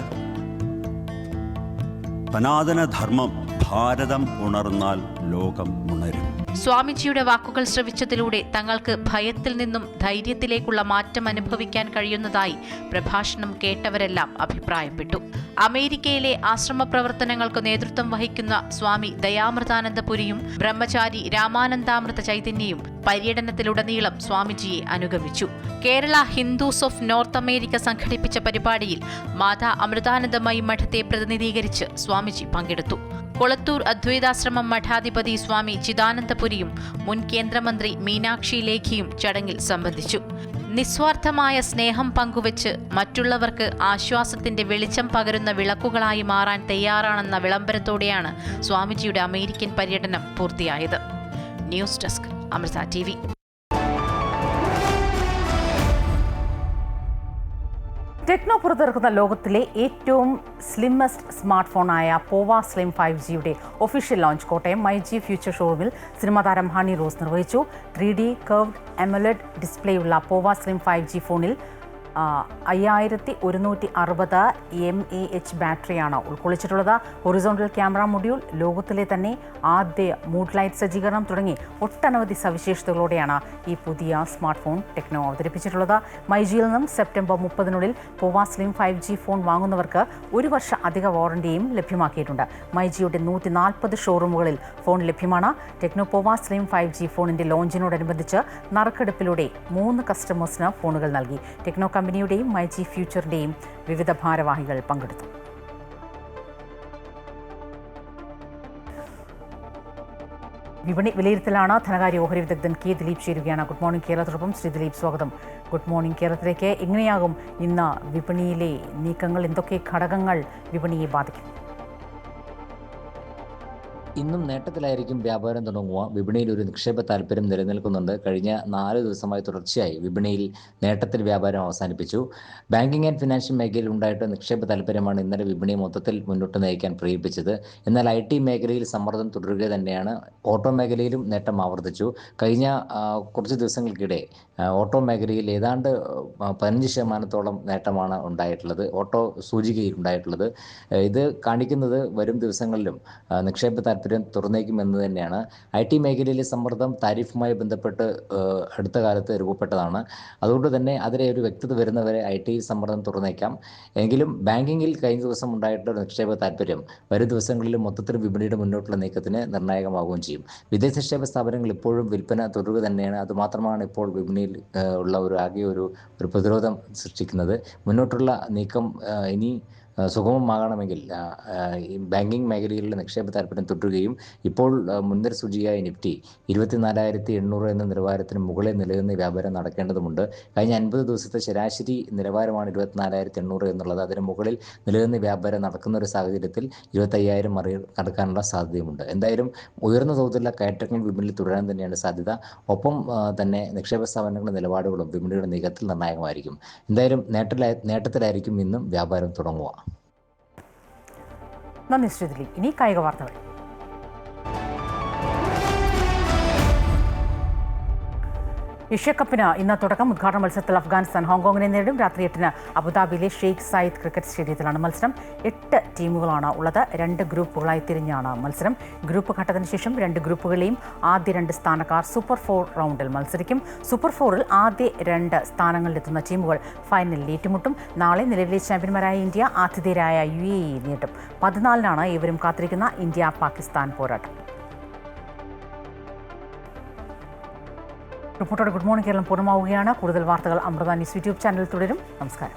സനാതന ധർമ്മം ഭാരതം ഉണർന്നാൽ ലോകം ഉണരും. സ്വാമിജിയുടെ വാക്കുകൾ ശ്രവിച്ചതിലൂടെ തങ്ങൾക്ക് ഭയത്തിൽ നിന്നും ധൈര്യത്തിലേക്കുള്ള മാറ്റം അനുഭവിക്കാൻ കഴിയുന്നതായി പ്രഭാഷണം കേട്ടവരെല്ലാം അഭിപ്രായപ്പെട്ടു. അമേരിക്കയിലെ ആശ്രമ പ്രവർത്തനങ്ങൾക്ക് നേതൃത്വം വഹിക്കുന്ന സ്വാമി ദയാമൃതാനന്ദപുരിയും ബ്രഹ്മചാരി രാമാനന്ദാമൃത ചൈതന്യയും പര്യടനത്തിലുടനീളം സ്വാമിജിയെ അനുഗമിച്ചു. Kerala Hindus of north America സംഘടിപ്പിച്ച പരിപാടിയിൽ മാതാ അമൃതാനന്ദമയി മഠത്തെ പ്രതിനിധീകരിച്ച് സ്വാമിജി പങ്കെടുത്തു. കൊളത്തൂർ അദ്വൈതാശ്രമം മഠാധിപതി സ്വാമി ചിദാനന്ദപുരിയും മുൻ കേന്ദ്രമന്ത്രി മീനാക്ഷി ലേഖിയും ചടങ്ങിൽ സംബന്ധിച്ചു. നിസ്വാർത്ഥമായ സ്നേഹം പങ്കുവച്ച് മറ്റുള്ളവർക്ക് ആശ്വാസത്തിന്റെ വെളിച്ചം പകരുന്ന വിളക്കുകളായി മാറാൻ തയ്യാറാണെന്ന വിളംബരത്തോടെയാണ് സ്വാമിജിയുടെ അമേരിക്കൻ പര്യടനം പൂർത്തിയായത്. News desk, Amrita TV. Tecno പുറത്തിറക്കുന്ന ലോകത്തിലെ ഏറ്റവും സ്ലിമ്മസ്റ്റ് സ്മാർട്ട് ഫോണായ പോവ സ്ലിം 5Gയുടെ official launch Kottayam MyG future ഷോറൂമിൽ സിനിമാ താരം ഹണി റോസ് നിർവഹിച്ചു. 3D കർവ്ഡ് AMOLED ഡിസ്പ്ലേയുള്ള പോവ സ്ലിം 5G ഫോണിൽ 5160 mAh ബാറ്ററിയാണ് ഉൾക്കൊള്ളിച്ചിട്ടുള്ളത്. ഹൊറിസോണ്ടൽ ക്യാമറ മൊഡ്യൂൾ, ലോകത്തിലെ തന്നെ ആദ്യ മൂഡ് ലൈറ്റ് സജ്ജീകരണം തുടങ്ങി ഒട്ടനവധി സവിശേഷതകളോടെയാണ് ഈ പുതിയ സ്മാർട്ട് ഫോൺ ടെക്നോ അവതരിപ്പിച്ചിട്ടുള്ളത്. MyGയിൽ നിന്നും സെപ്റ്റംബർ 30-നുള്ളിൽ പോവ സ്ലിം 5G ഫോൺ വാങ്ങുന്നവർക്ക് 1 വർഷ അധിക വാറണ്ടിയും ലഭ്യമാക്കിയിട്ടുണ്ട്. MyGയുടെ 140 ഷോറൂമുകളിൽ ഫോൺ ലഭ്യമാണ്. ടെക്നോ പോവ സ്ലിം 5G ഫോണിന്റെ ലോഞ്ചിനോടനുബന്ധിച്ച് നറുക്കെടുപ്പിലൂടെ 3 കസ്റ്റമേഴ്സിന് ഫോണുകൾ നൽകി. ടെക്നോ കമ്പനിയുടെയും MyG ഫ്യൂച്ചറിന്റെയും വിവിധ ഭാരവാഹികൾ പങ്കെടുത്തു. വിപണി വിലയിരുത്തലാണ് ധനകാര്യ ഓഹരി വിദഗ്ധൻ കെ ദിലീപ് ചേരുകയാണ്. ഗുഡ് മോർണിംഗ് കേരളത്തോടൊപ്പം ശ്രീ ദിലീപ്, സ്വാഗതം. ഗുഡ് മോർണിംഗ് കേരളത്തിലേക്ക്. എങ്ങനെയാകും ഇന്ന് വിപണിയിലെ നീക്കങ്ങൾ? എന്തൊക്കെ ഘടകങ്ങൾ വിപണിയെ ബാധിക്കും? ഇന്നും നേട്ടത്തിലായിരിക്കും വ്യാപാരം തുടങ്ങുക. വിപണിയിൽ ഒരു നിക്ഷേപ താല്പര്യം നിലനിൽക്കുന്നുണ്ട്. കഴിഞ്ഞ 4 ദിവസമായി തുടർച്ചയായി വിപണിയിൽ നേട്ടത്തിൽ വ്യാപാരം അവസാനിപ്പിച്ചു. ബാങ്കിങ് ആൻഡ് ഫിനാൻഷ്യൽ മേഖലയിൽ ഉണ്ടായിട്ട് നിക്ഷേപ താല്പര്യമാണ് ഇന്നലെ വിപണിയെ മൊത്തത്തിൽ മുന്നോട്ട് നയിക്കാൻ പ്രേരിപ്പിച്ചത്. എന്നാൽ IT മേഖലയിൽ സമ്മർദ്ദം തുടരുക തന്നെയാണ്. ഓട്ടോ മേഖലയിലും നേട്ടം ആവർത്തിച്ചു. കഴിഞ്ഞ കുറച്ച് ദിവസങ്ങൾക്കിടെ ഓട്ടോ മേഖലയിൽ ഏതാണ്ട് 15% നേട്ടമാണ് ഉണ്ടായിട്ടുള്ളത്, ഓട്ടോ സൂചികയിൽ ഉണ്ടായിട്ടുള്ളത്. ഇത് കാണിക്കുന്നത് വരും ദിവസങ്ങളിലും നിക്ഷേപ താല്പര്യം തുറന്നേക്കുമെന്ന് തന്നെയാണ്. IT മേഖലയിലെ സമ്മർദ്ദം താരിഫുമായി ബന്ധപ്പെട്ട് അടുത്ത കാലത്ത് രൂപപ്പെട്ടതാണ്. അതുകൊണ്ട് തന്നെ അതിലെ ഒരു വ്യക്തത വരുന്നവരെ IT സമ്മർദ്ദം തുറന്നേക്കാം. എങ്കിലും ബാങ്കിങ്ങിൽ കഴിഞ്ഞ ദിവസം ഉണ്ടായിട്ടുള്ള നിക്ഷേപ താല്പര്യം വരും ദിവസങ്ങളിലും മൊത്തത്തിൽ വിപണിയുടെ മുന്നോട്ടുള്ള നീക്കത്തിന് നിർണായകമാവുകയും ചെയ്യും. വിദേശ നിക്ഷേപ സ്ഥാപനങ്ങൾ ഇപ്പോഴും വിൽപ്പന തുടരുക തന്നെയാണ്. അതുമാത്രമാണ് ഇപ്പോൾ വിപണിയിൽ ഉള്ള ഒരു പ്രതിരോധം സൃഷ്ടിക്കുന്നത്. മുന്നോട്ടുള്ള നീക്കം ഇനി സുഗമമാകണമെങ്കിൽ ഈ ബാങ്കിങ് മേഖലയിലുള്ള നിക്ഷേപ താല്പര്യം തുടരുകയും ഇപ്പോൾ മുൻനിര സൂചികയായ നിഫ്റ്റി 24,800 എന്ന നിലവാരത്തിന് മുകളിൽ നിലനിന്ന് വ്യാപാരം നടക്കേണ്ടതുണ്ട്. കഴിഞ്ഞ 50 ദിവസത്തെ ശരാശരി നിലവാരമാണ് 24,800 എന്നുള്ളത്. അതിന് മുകളിൽ നിലനിന്ന് വ്യാപാരം നടക്കുന്ന ഒരു സാഹചര്യത്തിൽ 25,000 കടക്കാനുള്ള സാധ്യതയുമുണ്ട്. എന്തായാലും ഉയർന്ന തോതിലുള്ള കയറ്റങ്ങൾ വിപണിയിൽ തുടരാൻ തന്നെയാണ് സാധ്യത. ഒപ്പം തന്നെ നിക്ഷേപ സ്ഥാപനങ്ങളുടെ നിലപാടുകളും വിപണിയുടെ നീക്കത്തിൽ നിർണായകമായിരിക്കും. എന്തായാലും നേട്ടത്തിലായിരിക്കും ഇന്നും വ്യാപാരം തുടങ്ങുക. നന്ദി ശ്രീ ദിലീപ്. ഇനി കായിക വാർത്തകൾ. ഏഷ്യാകപ്പിന് ഇന്ന് തുടക്കം. ഉദ്ഘാടന മത്സരത്തിൽ അഫ്ഗാനിസ്ഥാൻ ഹോങ്കോങ്ങിനെ നേരിടും. രാത്രി 8-ന് അബുദാബിയിലെ ഷെയ്ഖ് സായിദ് ക്രിക്കറ്റ് സ്റ്റേഡിയത്തിലാണ് മത്സരം. 8 ടീമുകളാണ് ഉള്ളത്. 2 ഗ്രൂപ്പുകളായി തിരിഞ്ഞാണ് മത്സരം. ഗ്രൂപ്പ് ഘട്ടത്തിന് ശേഷം 2 ഗ്രൂപ്പുകളെയും ആദ്യ 2 സ്ഥാനക്കാർ സൂപ്പർ 4 റൗണ്ടിൽ മത്സരിക്കും. സൂപ്പർ 4-ൽ ആദ്യ 2 സ്ഥാനങ്ങളിലെത്തുന്ന ടീമുകൾ ഫൈനലിൽ ഏറ്റുമുട്ടും. നാളെ നിലവിലെ ചാമ്പ്യന്മാരായ ഇന്ത്യ ആതിഥേയരായ UAE നേരിടും. 14-നാണ് ഇവരും കാത്തിരിക്കുന്ന ഇന്ത്യ-പാകിസ്ഥാൻ പോരാട്ടം. റിപ്പോർട്ടോടെ ഗുഡ് മോർണിംഗ് കേരളം പൂർണ്ണമാവുകയാണ്. കൂടുതൽ വാർത്തകൾ അമൃത ന്യൂസ് യൂട്യൂബ് ചാനൽ തുടരും. നമസ്കാരം.